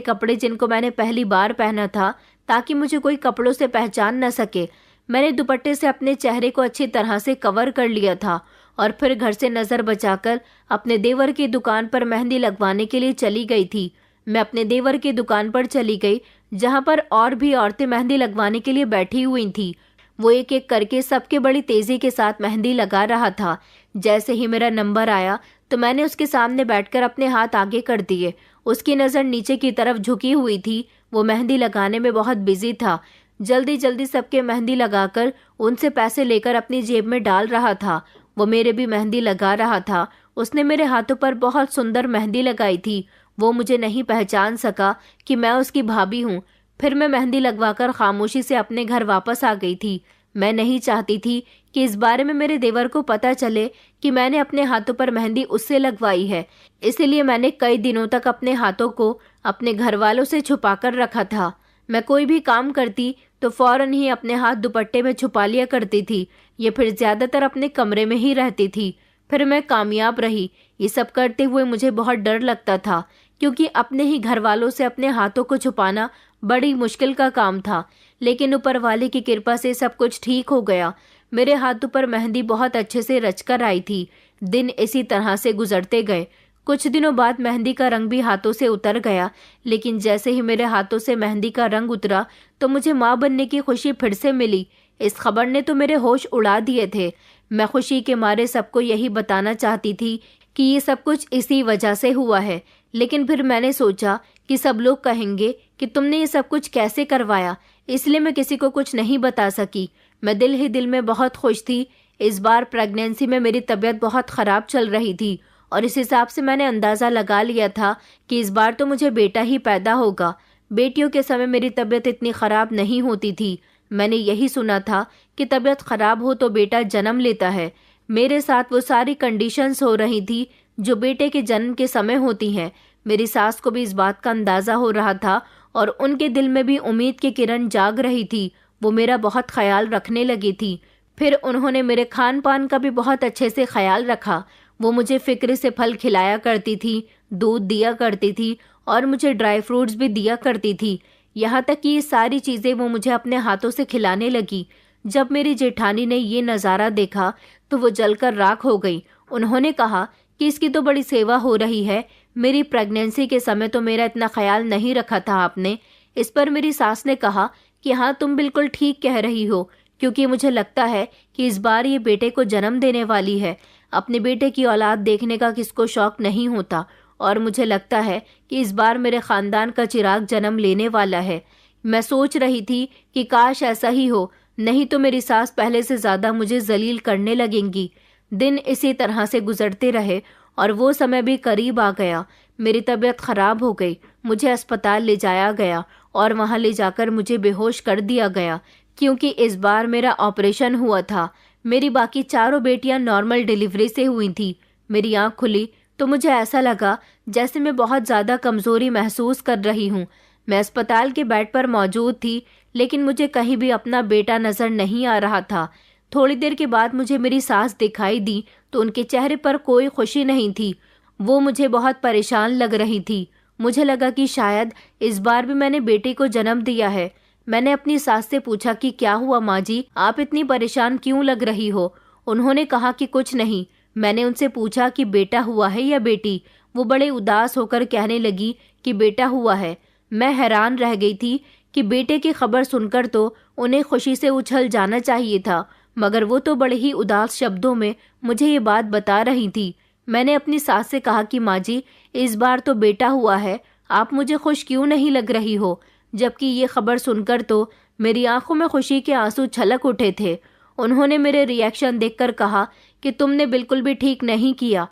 कपड़े जिनको मैंने पहली बार पहना था, ताकि मुझे कोई कपड़ों से पहचान न सके। मैंने दुपट्टे से अपने चेहरे को अच्छी तरह से कवर कर लिया था और फिर घर से नज़र बचाकर अपने देवर की दुकान पर मेहंदी लगवाने के लिए चली गई थी। मैं अपने देवर की दुकान पर चली गई, जहां पर और भी औरतें मेहंदी लगवाने के लिए बैठी हुई थी। वो एक एक करके सबके बड़ी तेजी के साथ मेहंदी लगा रहा था। जैसे ही मेरा नंबर आया तो मैंने उसके सामने बैठकर अपने हाथ आगे कर दिए। उसकी नज़र नीचे की तरफ झुकी हुई थी। वो मेहंदी लगाने में बहुत बिजी था। जल्दी जल्दी सबके मेहंदी लगाकर उनसे पैसे लेकर अपनी जेब में डाल रहा था। वो मेरे भी मेहंदी लगा रहा था। उसने मेरे हाथों पर बहुत सुंदर मेहंदी लगाई थी। वो मुझे नहीं पहचान सका कि मैं उसकी भाभी हूँ। फिर मैं मेहंदी लगवाकर खामोशी से अपने घर वापस आ गई थी। मैं नहीं चाहती थी कि इस बारे में मेरे देवर को पता चले कि मैंने अपने हाथों पर मेहंदी उससे लगवाई है। इसीलिए मैंने कई दिनों तक अपने हाथों को अपने घर वालों से छुपा कर रखा था। मैं कोई भी काम करती तो फौरन ही अपने हाथ दुपट्टे में छुपा लिया करती थी, ये फिर ज्यादातर अपने कमरे में ही रहती थी। फिर मैं कामयाब रही। ये सब करते हुए मुझे बहुत डर लगता था, क्योंकि अपने ही घर वालों से अपने हाथों को छुपाना बड़ी मुश्किल का काम था। लेकिन ऊपर वाले की कृपा से सब कुछ ठीक हो गया। मेरे हाथों पर मेहंदी बहुत अच्छे से रचकर आई थी। दिन इसी तरह से गुजरते गए। कुछ दिनों बाद मेहंदी का रंग भी हाथों से उतर गया, लेकिन जैसे ही मेरे हाथों से मेहंदी का रंग उतरा तो मुझे माँ बनने की खुशी फिर से मिली। इस खबर ने तो मेरे होश उड़ा दिए थे। मैं खुशी के मारे सबको यही बताना चाहती थी कि ये सब कुछ इसी वजह से हुआ है। लेकिन फिर मैंने सोचा कि सब लोग कहेंगे कि तुमने ये सब कुछ कैसे करवाया, इसलिए मैं किसी को कुछ नहीं बता सकी। मैं दिल ही दिल में बहुत खुश थी। इस बार प्रेगनेंसी में मेरी तबीयत बहुत ख़राब चल रही थी और इस हिसाब से मैंने अंदाज़ा लगा लिया था कि इस बार तो मुझे बेटा ही पैदा होगा। बेटियों के समय मेरी तबीयत इतनी ख़राब नहीं होती थी। मैंने यही सुना था कि तबीयत ख़राब हो तो बेटा जन्म लेता है। मेरे साथ वो सारी कंडीशंस हो रही थी जो बेटे के जन्म के समय होती हैं। मेरी सास को भी इस बात का अंदाज़ा हो रहा था और उनके दिल में भी उम्मीद की किरण जाग रही थी। वो मेरा बहुत ख्याल रखने लगी थी। फिर उन्होंने मेरे खान पान का भी बहुत अच्छे से ख्याल रखा। वो मुझे फिक्र से फल खिलाया करती थी, दूध दिया करती थी और मुझे ड्राई फ्रूट्स भी दिया करती थी। यहाँ तक कि ये सारी चीज़ें वो मुझे अपने हाथों से खिलाने लगी। जब मेरी जेठानी ने ये नज़ारा देखा तो वो जलकर राख हो गई। उन्होंने कहा कि इसकी तो बड़ी सेवा हो रही है। मेरी प्रेगनेंसी के समय तो मेरा इतना ख्याल नहीं रखा था आपने। इस पर मेरी सास ने कहा कि हाँ, तुम बिल्कुल ठीक कह रही हो, क्योंकि मुझे लगता है कि इस बार ये बेटे को जन्म देने वाली है। अपने बेटे की औलाद देखने का किसको शौक नहीं होता, और मुझे लगता है कि इस बार मेरे खानदान का चिराग जन्म लेने वाला है। मैं सोच रही थी कि काश ऐसा ही हो, नहीं तो मेरी सास पहले से ज़्यादा मुझे जलील करने लगेंगी। दिन इसी तरह से गुजरते रहे और वो समय भी करीब आ गया। मेरी तबीयत ख़राब हो गई। मुझे अस्पताल ले जाया गया और वहाँ ले जाकर मुझे बेहोश कर दिया गया, क्योंकि इस बार मेरा ऑपरेशन हुआ था। मेरी बाकी चारों बेटियां नॉर्मल डिलीवरी से हुई थी। मेरी आँख खुली तो मुझे ऐसा लगा जैसे मैं बहुत ज़्यादा कमज़ोरी महसूस कर रही हूँ। मैं अस्पताल के बेड पर मौजूद थी, लेकिन मुझे कहीं भी अपना बेटा नज़र नहीं आ रहा था। थोड़ी देर के बाद मुझे मेरी सास दिखाई दी तो उनके चेहरे पर कोई खुशी नहीं थी। वो मुझे बहुत परेशान लग रही थी। मुझे लगा कि शायद इस बार भी मैंने बेटे को जन्म दिया है। मैंने अपनी सास से पूछा कि क्या हुआ माँ जी, आप इतनी परेशान क्यों लग रही हो? उन्होंने कहा कि कुछ नहीं। मैंने उनसे पूछा कि बेटा हुआ है या बेटी? वो बड़े उदास होकर कहने लगी कि बेटा हुआ है। मैं हैरान रह गई थी कि बेटे की खबर सुनकर तो उन्हें खुशी से उछल जाना चाहिए था, मगर वो तो बड़े ही उदास शब्दों में मुझे ये बात बता रही थी। मैंने अपनी सास से कहा कि माँ जी, इस बार तो बेटा हुआ है, आप मुझे खुश क्यों नहीं लग रही हो? जबकि ये खबर सुनकर तो मेरी आंखों में खुशी के आंसू छलक उठे थे। उन्होंने मेरे रिएक्शन देखकर कहा कि तुमने बिल्कुल भी ठीक नहीं किया,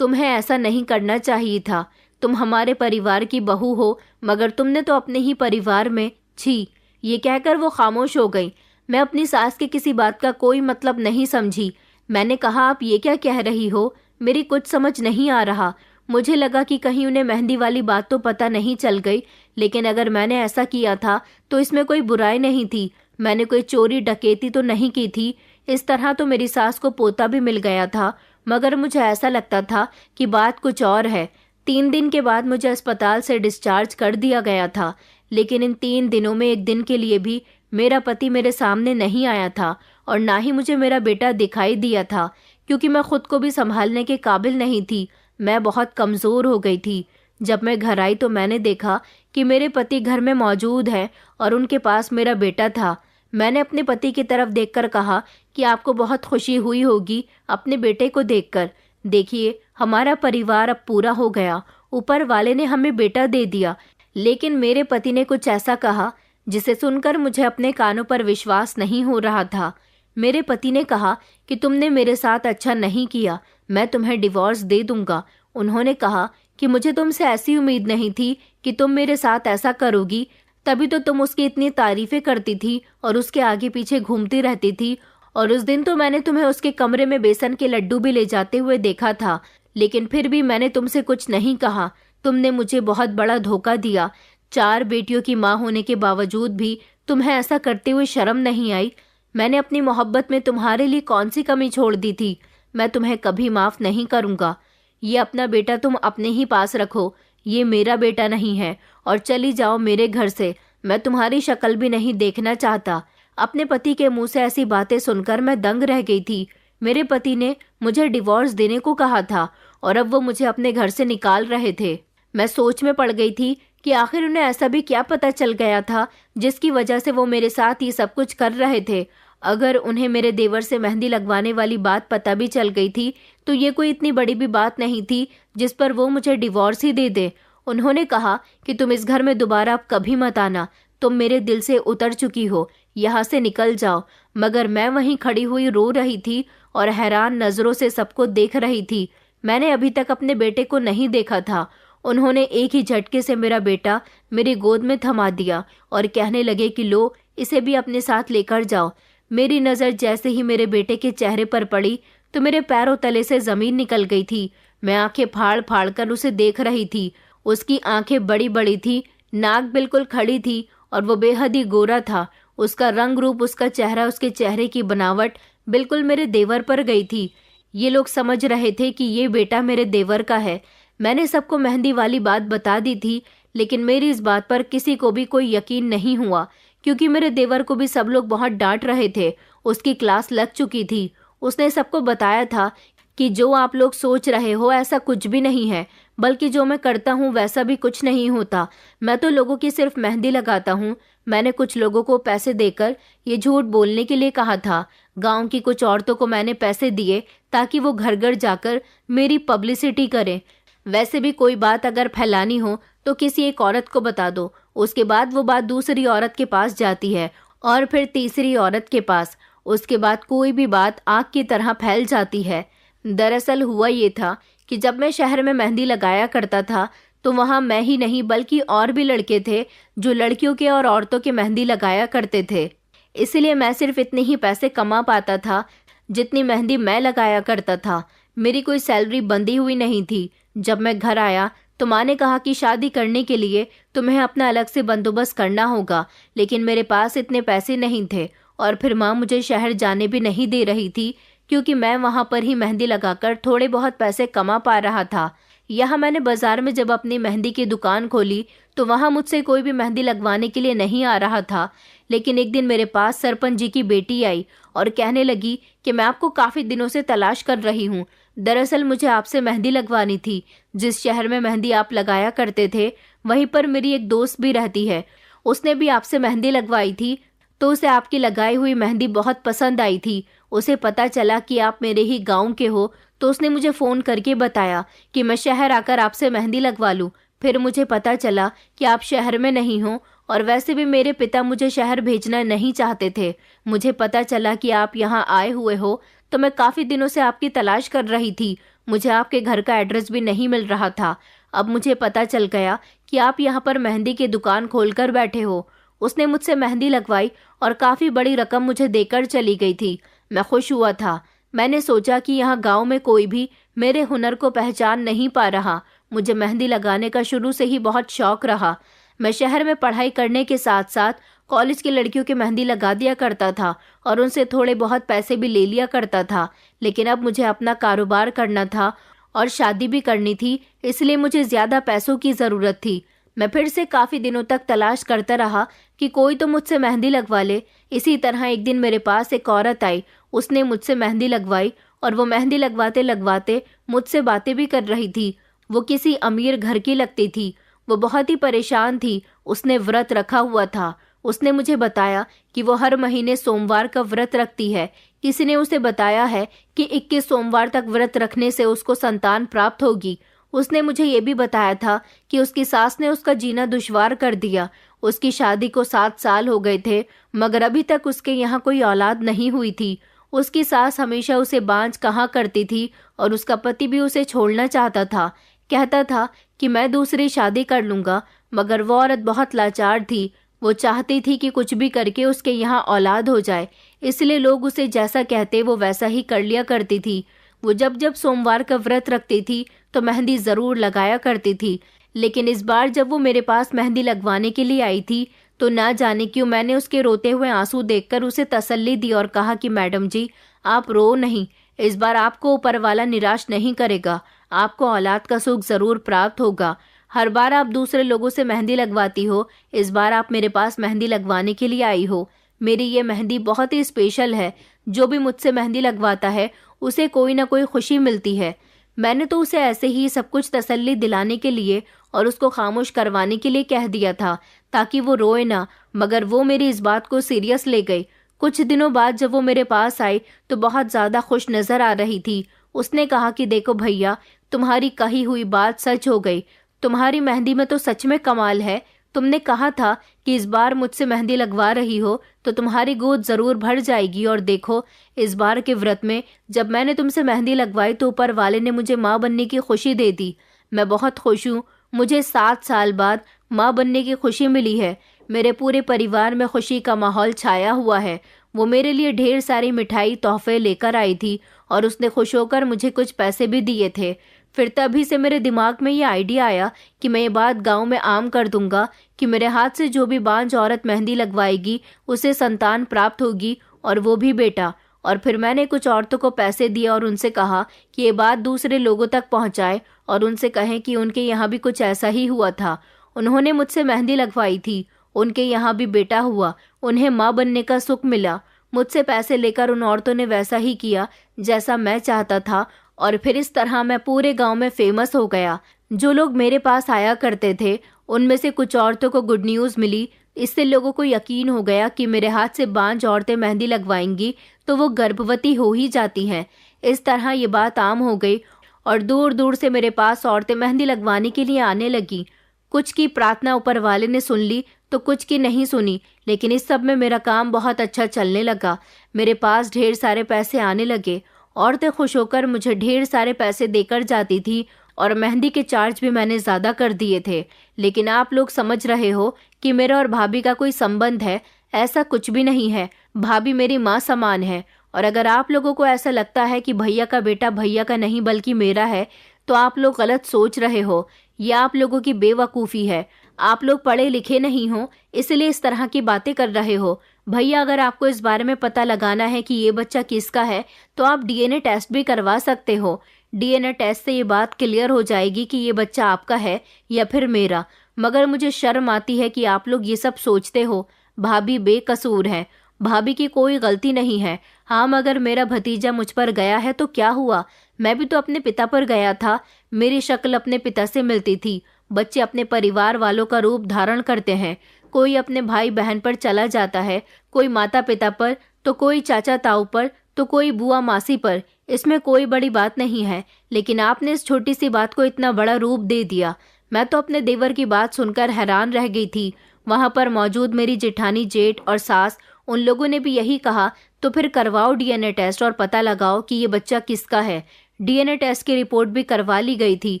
तुम्हें ऐसा नहीं करना चाहिए था। तुम हमारे परिवार की बहू हो, मगर तुमने तो अपने ही परिवार में छी। ये कहकर वो खामोश हो गई। मैं अपनी सास की किसी बात का कोई मतलब नहीं समझी। मैंने कहा, आप ये क्या कह रही हो? मेरी कुछ समझ नहीं आ रहा। मुझे लगा कि कहीं उन्हें मेहंदी वाली बात तो पता नहीं चल गई, लेकिन अगर मैंने ऐसा किया था तो इसमें कोई बुराई नहीं थी। मैंने कोई चोरी डकैती तो नहीं की थी। इस तरह तो मेरी सास को पोता भी मिल गया था, मगर मुझे ऐसा लगता था कि बात कुछ और है। 3 दिन के बाद मुझे अस्पताल से डिस्चार्ज कर दिया गया था, लेकिन इन 3 दिनों में एक दिन के लिए भी मेरा पति मेरे सामने नहीं आया था और ना ही मुझे मेरा बेटा दिखाई दिया था, क्योंकि मैं खुद को भी संभालने के काबिल नहीं थी। मैं बहुत कमज़ोर हो गई थी। जब मैं घर आई तो मैंने देखा कि मेरे पति घर में मौजूद हैं और उनके पास मेरा बेटा था। मैंने अपने पति की तरफ देखकर कहा कि आपको बहुत खुशी हुई होगी अपने बेटे को देखकर। देखिए, हमारा परिवार अब पूरा हो गया। ऊपर वाले ने हमें बेटा दे दिया। लेकिन मेरे पति ने कुछ ऐसा कहा जिसे सुनकर मुझे अपने कानों पर विश्वास नहीं हो रहा था। मेरे पति ने कहा कि तुमने मेरे साथ अच्छा नहीं किया, मैं तुम्हें डिवोर्स दे दूंगा। उन्होंने कहा कि मुझे तुमसे ऐसी उम्मीद नहीं थी कि तुम मेरे साथ ऐसा करोगी, तभी तो तुम उसकी इतनी तारीफें करती थी और उसके आगे पीछे घूमती रहती थी। और उस दिन तो मैंने तुम्हें उसके कमरे में बेसन के लड्डू भी ले जाते हुए देखा था, लेकिन फिर भी मैंने तुमसे कुछ नहीं कहा। तुमने मुझे बहुत बड़ा धोखा दिया। 4 बेटियों की माँ होने के बावजूद भी तुम्हें ऐसा करते हुए शर्म नहीं आई? मैंने अपनी मोहब्बत में तुम्हारे लिए कौन सी कमी छोड़ दी थी? मैं तुम्हें कभी माफ नहीं करूंगा। ये अपना बेटा तुम अपने ही पास रखो, ये मेरा बेटा नहीं है, और चली जाओ मेरे घर से। मैं तुम्हारी शक्ल भी नहीं देखना चाहता। अपने पति के मुंह से ऐसी बातें सुनकर मैं दंग रह गई थी। मेरे पति ने मुझे डिवोर्स देने को कहा था और अब वो मुझे अपने घर से निकाल रहे थे। मैं सोच में पड़ गई थी कि आखिर उन्हें ऐसा भी क्या पता चल गया था जिसकी वजह से वो मेरे साथ ये सब कुछ कर रहे थे। अगर उन्हें मेरे देवर से मेहंदी लगवाने वाली बात पता भी चल गई थी तो ये कोई इतनी बड़ी भी बात नहीं थी जिस पर वो मुझे डिवोर्स ही दे दे। उन्होंने कहा कि तुम इस घर में दोबारा अब कभी मत आना, तुम मेरे दिल से उतर चुकी हो, यहाँ से निकल जाओ। मगर मैं वहीं खड़ी हुई रो रही थी और हैरान नजरों से सबको देख रही थी। मैंने अभी तक अपने बेटे को नहीं देखा था। उन्होंने एक ही झटके से मेरा बेटा मेरी गोद में थमा दिया और कहने लगे कि लो, इसे भी अपने साथ लेकर जाओ। मेरी नज़र जैसे ही मेरे बेटे के चेहरे पर पड़ी तो मेरे पैरों तले से ज़मीन निकल गई थी। मैं आंखें फाड़ फाड़ कर उसे देख रही थी। उसकी आंखें बड़ी बड़ी थी, नाक बिल्कुल खड़ी थी और वो बेहद ही गोरा था। उसका रंग रूप, उसका चेहरा, उसके चेहरे की बनावट बिल्कुल मेरे देवर पर गई थी। ये लोग समझ रहे थे कि ये बेटा मेरे देवर का है। मैंने सबको मेहंदी वाली बात बता दी थी, लेकिन मेरी इस बात पर किसी को भी कोई यकीन नहीं हुआ, क्योंकि मेरे देवर को भी सब लोग बहुत डांट रहे थे। उसकी क्लास लग चुकी थी। उसने सबको बताया था कि जो आप लोग सोच रहे हो ऐसा कुछ भी नहीं है, बल्कि जो मैं करता हूँ वैसा भी कुछ नहीं होता। मैं तो लोगों की सिर्फ मेहंदी लगाता हूँ। मैंने कुछ लोगों को पैसे देकर ये झूठ बोलने के लिए कहा था। गांव की कुछ औरतों को मैंने पैसे दिए ताकि वो घर घर जाकर मेरी पब्लिसिटी करें। वैसे भी कोई बात अगर फैलानी हो तो किसी एक औरत को बता दो, उसके बाद वो बात दूसरी औरत के पास जाती है और फिर तीसरी औरत के पास। उसके बाद कोई भी बात आग की तरह फैल जाती है। दरअसल हुआ ये था कि जब मैं शहर में मेहंदी लगाया करता था तो वहाँ मैं ही नहीं बल्कि और भी लड़के थे जो लड़कियों के और औरतों के मेहंदी लगाया करते थे। इसलिए मैं सिर्फ इतने ही पैसे कमा पाता था जितनी मेहंदी मैं लगाया करता था। मेरी कोई सैलरी बंधी हुई नहीं थी। जब मैं घर आया तो माँ ने कहा कि शादी करने के लिए तुम्हें अपना अलग से बंदोबस्त करना होगा, लेकिन मेरे पास इतने पैसे नहीं थे। और फिर माँ मुझे शहर जाने भी नहीं दे रही थी, क्योंकि मैं वहाँ पर ही मेहंदी लगाकर थोड़े बहुत पैसे कमा पा रहा था। यहाँ मैंने बाजार में जब अपनी मेहंदी की दुकान खोली तो वहाँ मुझसे कोई भी मेहंदी लगवाने के लिए नहीं आ रहा था। लेकिन एक दिन मेरे पास सरपंच जी की बेटी आई और कहने लगी कि मैं आपको काफ़ी दिनों से तलाश कर रही हूँ। दरअसल मुझे आपसे मेहंदी लगवानी थी। जिस शहर में मेहंदी आप लगाया करते थे वहीं पर मेरी एक दोस्त भी रहती है। उसने भी आपसे मेहंदी लगवाई थी तो उसे आपकी लगाई हुई मेहंदी बहुत पसंद आई थी। उसे पता चला कि आप मेरे ही गांव के हो तो उसने मुझे फ़ोन करके बताया कि मैं शहर आकर आपसे मेहंदी लगवा लूँ। फिर मुझे पता चला कि आप शहर में नहीं हो, और वैसे भी मेरे पिता मुझे शहर भेजना नहीं चाहते थे। मुझे पता चला कि आप यहाँ आए हुए हो तो मैं काफ़ी दिनों से आपकी तलाश कर रही थी। मुझे आपके घर का एड्रेस भी नहीं मिल रहा था। अब मुझे पता चल गया कि आप यहाँ पर मेहंदी की दुकान खोलकर बैठे हो। उसने मुझसे मेहंदी लगवाई और काफ़ी बड़ी रकम मुझे देकर चली गई थी। मैं खुश हुआ था। मैंने सोचा कि यहाँ गांव में कोई भी मेरे हुनर को पहचान नहीं पा रहा। मुझे मेहंदी लगाने का शुरू से ही बहुत शौक रहा। मैं शहर में पढ़ाई करने के साथ साथ कॉलेज की लड़कियों की मेहंदी लगा दिया करता था और उनसे थोड़े बहुत पैसे भी ले लिया करता था। लेकिन अब मुझे अपना कारोबार करना था और शादी भी करनी थी, इसलिए मुझे ज़्यादा पैसों की ज़रूरत थी। मैं फिर से काफ़ी दिनों तक तलाश करता रहा कि कोई तो मुझसे मेहंदी लगवा ले। इसी तरह एक दिन मेरे पास एक औरत आई। उसने मुझसे मेहंदी लगवाई और वो मेहंदी लगवाते लगवाते मुझसे बातें भी कर रही थी। वो किसी अमीर घर की लगती थी। वो बहुत ही परेशान थी। उसने व्रत रखा हुआ था। उसने मुझे बताया कि वो हर महीने सोमवार का व्रत रखती है। किसी ने उसे बताया है कि 21 सोमवार तक व्रत रखने से उसको संतान प्राप्त होगी। उसने मुझे ये भी बताया था कि उसकी सास ने उसका जीना दुश्वार कर दिया। उसकी शादी को 7 साल हो गए थे, मगर अभी तक उसके यहाँ कोई औलाद नहीं हुई थी। उसकी सास हमेशा उसे बांझ कहा करती थी और उसका पति भी उसे छोड़ना चाहता था। कहता था कि मैं दूसरी शादी कर लूँगा, मगर वो औरत बहुत लाचार थी। वो चाहती थी कि कुछ भी करके उसके यहाँ औलाद हो जाए, इसलिए लोग उसे जैसा कहते वो वैसा ही कर लिया करती थी। वो जब जब सोमवार का व्रत रखती थी तो मेहंदी ज़रूर लगाया करती थी। लेकिन इस बार जब वो मेरे पास मेहंदी लगवाने के लिए आई थी तो ना जाने क्यों मैंने उसके रोते हुए आंसू देखकर उसे तसल्ली दी और कहा कि मैडम जी, आप रो नहीं। इस बार आपको ऊपर वाला निराश नहीं करेगा। आपको औलाद का सुख ज़रूर प्राप्त होगा। हर बार आप दूसरे लोगों से मेहंदी लगवाती हो, इस बार आप मेरे पास मेहंदी लगवाने के लिए आई हो। मेरी ये मेहंदी बहुत ही स्पेशल है। जो भी मुझसे मेहंदी लगवाता है उसे कोई ना कोई खुशी मिलती है। मैंने तो उसे ऐसे ही सब कुछ तसल्ली दिलाने के लिए और उसको खामोश करवाने के लिए कह दिया था ताकि वो रोए ना, मगर वो मेरी इस बात को सीरियस ले गई। कुछ दिनों बाद जब वो मेरे पास आई तो बहुत ज़्यादा खुश नज़र आ रही थी। उसने कहा कि देखो भैया, तुम्हारी कही हुई बात सच हो गई। तुम्हारी मेहंदी में तो सच में कमाल है। तुमने कहा था कि इस बार मुझसे मेहंदी लगवा रही हो तो तुम्हारी गोद ज़रूर भर जाएगी, और देखो इस बार के व्रत में जब मैंने तुमसे मेहंदी लगवाई तो ऊपर वाले ने मुझे माँ बनने की खुशी दे दी। मैं बहुत खुश हूँ। मुझे 7 साल बाद माँ बनने की खुशी मिली है। मेरे पूरे परिवार में खुशी का माहौल छाया हुआ है। वो मेरे लिए ढेर सारी मिठाई तोहफे लेकर आई थी और उसने खुश होकर मुझे कुछ पैसे भी दिए थे। फिर तभी से मेरे दिमाग में ये आइडिया आया कि मैं ये बात गांव में आम कर दूंगा कि मेरे हाथ से जो भी बांझ औरत मेहंदी लगवाएगी उसे संतान प्राप्त होगी, और वो भी बेटा। और फिर मैंने कुछ औरतों को पैसे दिए और उनसे कहा कि ये बात दूसरे लोगों तक पहुंचाए और उनसे कहें कि उनके यहाँ भी कुछ ऐसा ही हुआ था। उन्होंने मुझसे मेहंदी लगवाई थी, उनके यहाँ भी बेटा हुआ, उन्हें माँ बनने का सुख मिला। मुझसे पैसे लेकर उन औरतों ने वैसा ही किया जैसा मैं चाहता था, और फिर इस तरह मैं पूरे गांव में फेमस हो गया। जो लोग मेरे पास आया करते थे उनमें से कुछ औरतों को गुड न्यूज़ मिली। इससे लोगों को यकीन हो गया कि मेरे हाथ से बांझ औरतें मेहंदी लगवाएंगी तो वो गर्भवती हो ही जाती हैं। इस तरह ये बात आम हो गई और दूर दूर से मेरे पास औरतें मेहंदी लगवाने के लिए आने लगी। कुछ की प्रार्थना ऊपर वाले ने सुन ली तो कुछ की नहीं सुनी, लेकिन इस सब में मेरा काम बहुत अच्छा चलने लगा। मेरे पास ढेर सारे पैसे आने लगे। औरतें खुश होकर मुझे ढेर सारे पैसे देकर जाती थी और मेहंदी के चार्ज भी मैंने ज़्यादा कर दिए थे। लेकिन आप लोग समझ रहे हो कि मेरा और भाभी का कोई संबंध है? ऐसा कुछ भी नहीं है। भाभी मेरी माँ समान है और अगर आप लोगों को ऐसा लगता है कि भैया का बेटा भैया का नहीं बल्कि मेरा है, तो आप लोग गलत सोच रहे हो। यह आप लोगों की बेवकूफ़ी है। आप लोग पढ़े लिखे नहीं हो, इसलिए इस तरह की बातें कर रहे हो। भैया, अगर आपको इस बारे में पता लगाना है कि ये बच्चा किसका है, तो आप डीएनए टेस्ट भी करवा सकते हो। डीएनए टेस्ट से ये बात क्लियर हो जाएगी कि ये बच्चा आपका है या फिर मेरा। मगर मुझे शर्म आती है कि आप लोग ये सब सोचते हो। भाभी बेकसूर है, भाभी की कोई गलती नहीं है। हाँ, मगर मेरा भतीजा मुझ पर गया है तो क्या हुआ? मैं भी तो अपने पिता पर गया था। मेरी शक्ल अपने पिता से मिलती थी। बच्चे अपने परिवार वालों का रूप धारण करते हैं। कोई अपने भाई बहन पर चला जाता है, कोई माता पिता पर, तो कोई चाचा ताऊ पर, तो कोई बुआ मासी पर। इसमें कोई बड़ी बात नहीं है, लेकिन आपने इस छोटी सी बात को इतना बड़ा रूप दे दिया। मैं तो अपने देवर की बात सुनकर हैरान रह गई थी। वहां पर मौजूद मेरी जेठानी, जेठ और सास, उन लोगों ने भी यही कहा। तो फिर करवाओ डीएनए टेस्ट और पता लगाओ कि ये बच्चा किसका है। डीएनए टेस्ट की रिपोर्ट भी करवा ली गई थी,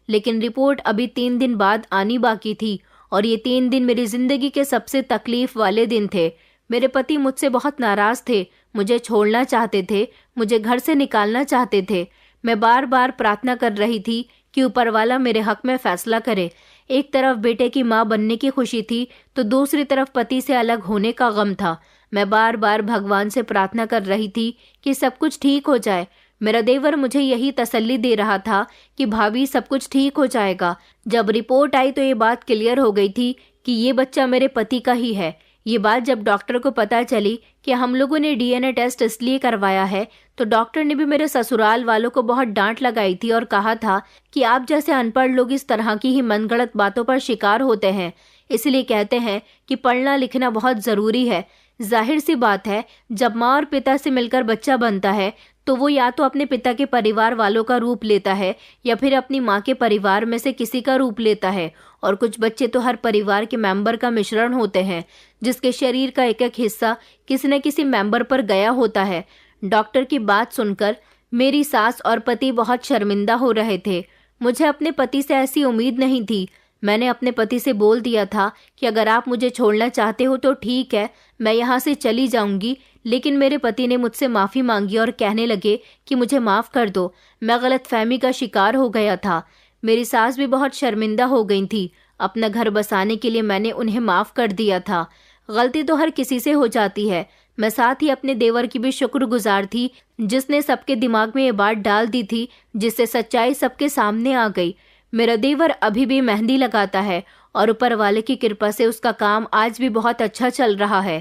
लेकिन रिपोर्ट अभी 3 दिन बाद आनी बाकी थी। और ये 3 दिन मेरी जिंदगी के सबसे तकलीफ वाले दिन थे। मेरे पति मुझसे बहुत नाराज थे, मुझे छोड़ना चाहते थे, मुझे घर से निकालना चाहते थे। मैं बार बार प्रार्थना कर रही थी कि ऊपर वाला मेरे हक में फैसला करे। एक तरफ बेटे की माँ बनने की खुशी थी, तो दूसरी तरफ पति से अलग होने का गम था। मैं बार बार भगवान से प्रार्थना कर रही थी कि सब कुछ ठीक हो जाए। मेरा देवर मुझे यही तसल्ली दे रहा था कि भाभी सब कुछ ठीक हो जाएगा। जब रिपोर्ट आई तो ये बात क्लियर हो गई थी कि ये बच्चा मेरे पति का ही है। ये बात जब डॉक्टर को पता चली कि हम लोगों ने डीएनए टेस्ट इसलिए करवाया है, तो डॉक्टर ने भी मेरे ससुराल वालों को बहुत डांट लगाई थी और कहा था कि आप जैसे अनपढ़ लोग इस तरह की ही मनगढ़ंत बातों पर शिकार होते हैं। इसलिए कहते हैं कि पढ़ना लिखना बहुत ज़रूरी है। जाहिर सी बात है, जब माँ और पिता से मिलकर बच्चा बनता है तो वो या तो अपने पिता के परिवार वालों का रूप लेता है या फिर अपनी माँ के परिवार में से किसी का रूप लेता है। और कुछ बच्चे तो हर परिवार के मेंबर का मिश्रण होते हैं, जिसके शरीर का एक एक हिस्सा किसी न किसी मेंबर पर गया होता है। डॉक्टर की बात सुनकर मेरी सास और पति बहुत शर्मिंदा हो रहे थे। मुझे अपने पति से ऐसी उम्मीद नहीं थी। मैंने अपने पति से बोल दिया था कि अगर आप मुझे छोड़ना चाहते हो तो ठीक है, मैं यहाँ से चली जाऊंगी। लेकिन मेरे पति ने मुझसे माफ़ी मांगी और कहने लगे कि मुझे माफ़ कर दो, मैं गलतफहमी का शिकार हो गया था। मेरी सास भी बहुत शर्मिंदा हो गई थी। अपना घर बसाने के लिए मैंने उन्हें माफ़ कर दिया था। गलती तो हर किसी से हो जाती है। मैं साथ ही अपने देवर की भी शुक्रगुजार थी, जिसने सबके दिमाग में ये बात डाल दी थी, जिससे सच्चाई सबके सामने आ गई। मेरा देवर अभी भी मेहंदी लगाता है और ऊपर वाले की कृपा से उसका काम आज भी बहुत अच्छा चल रहा है।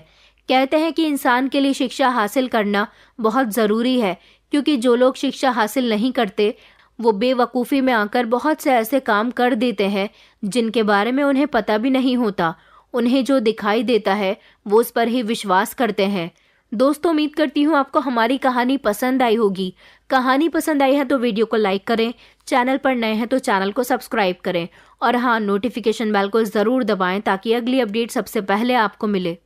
कहते हैं कि इंसान के लिए शिक्षा हासिल करना बहुत ज़रूरी है, क्योंकि जो लोग शिक्षा हासिल नहीं करते वो बेवकूफ़ी में आकर बहुत से ऐसे काम कर देते हैं जिनके बारे में उन्हें पता भी नहीं होता। उन्हें जो दिखाई देता है वो उस पर ही विश्वास करते हैं। दोस्तों, उम्मीद करती हूँ आपको हमारी कहानी पसंद आई होगी। कहानी पसंद आई है तो वीडियो को लाइक करें, चैनल पर नए हैं तो चैनल को सब्सक्राइब करें और हाँ, नोटिफिकेशन बेल को ज़रूर दबाएं ताकि अगली अपडेट सबसे पहले आपको मिले।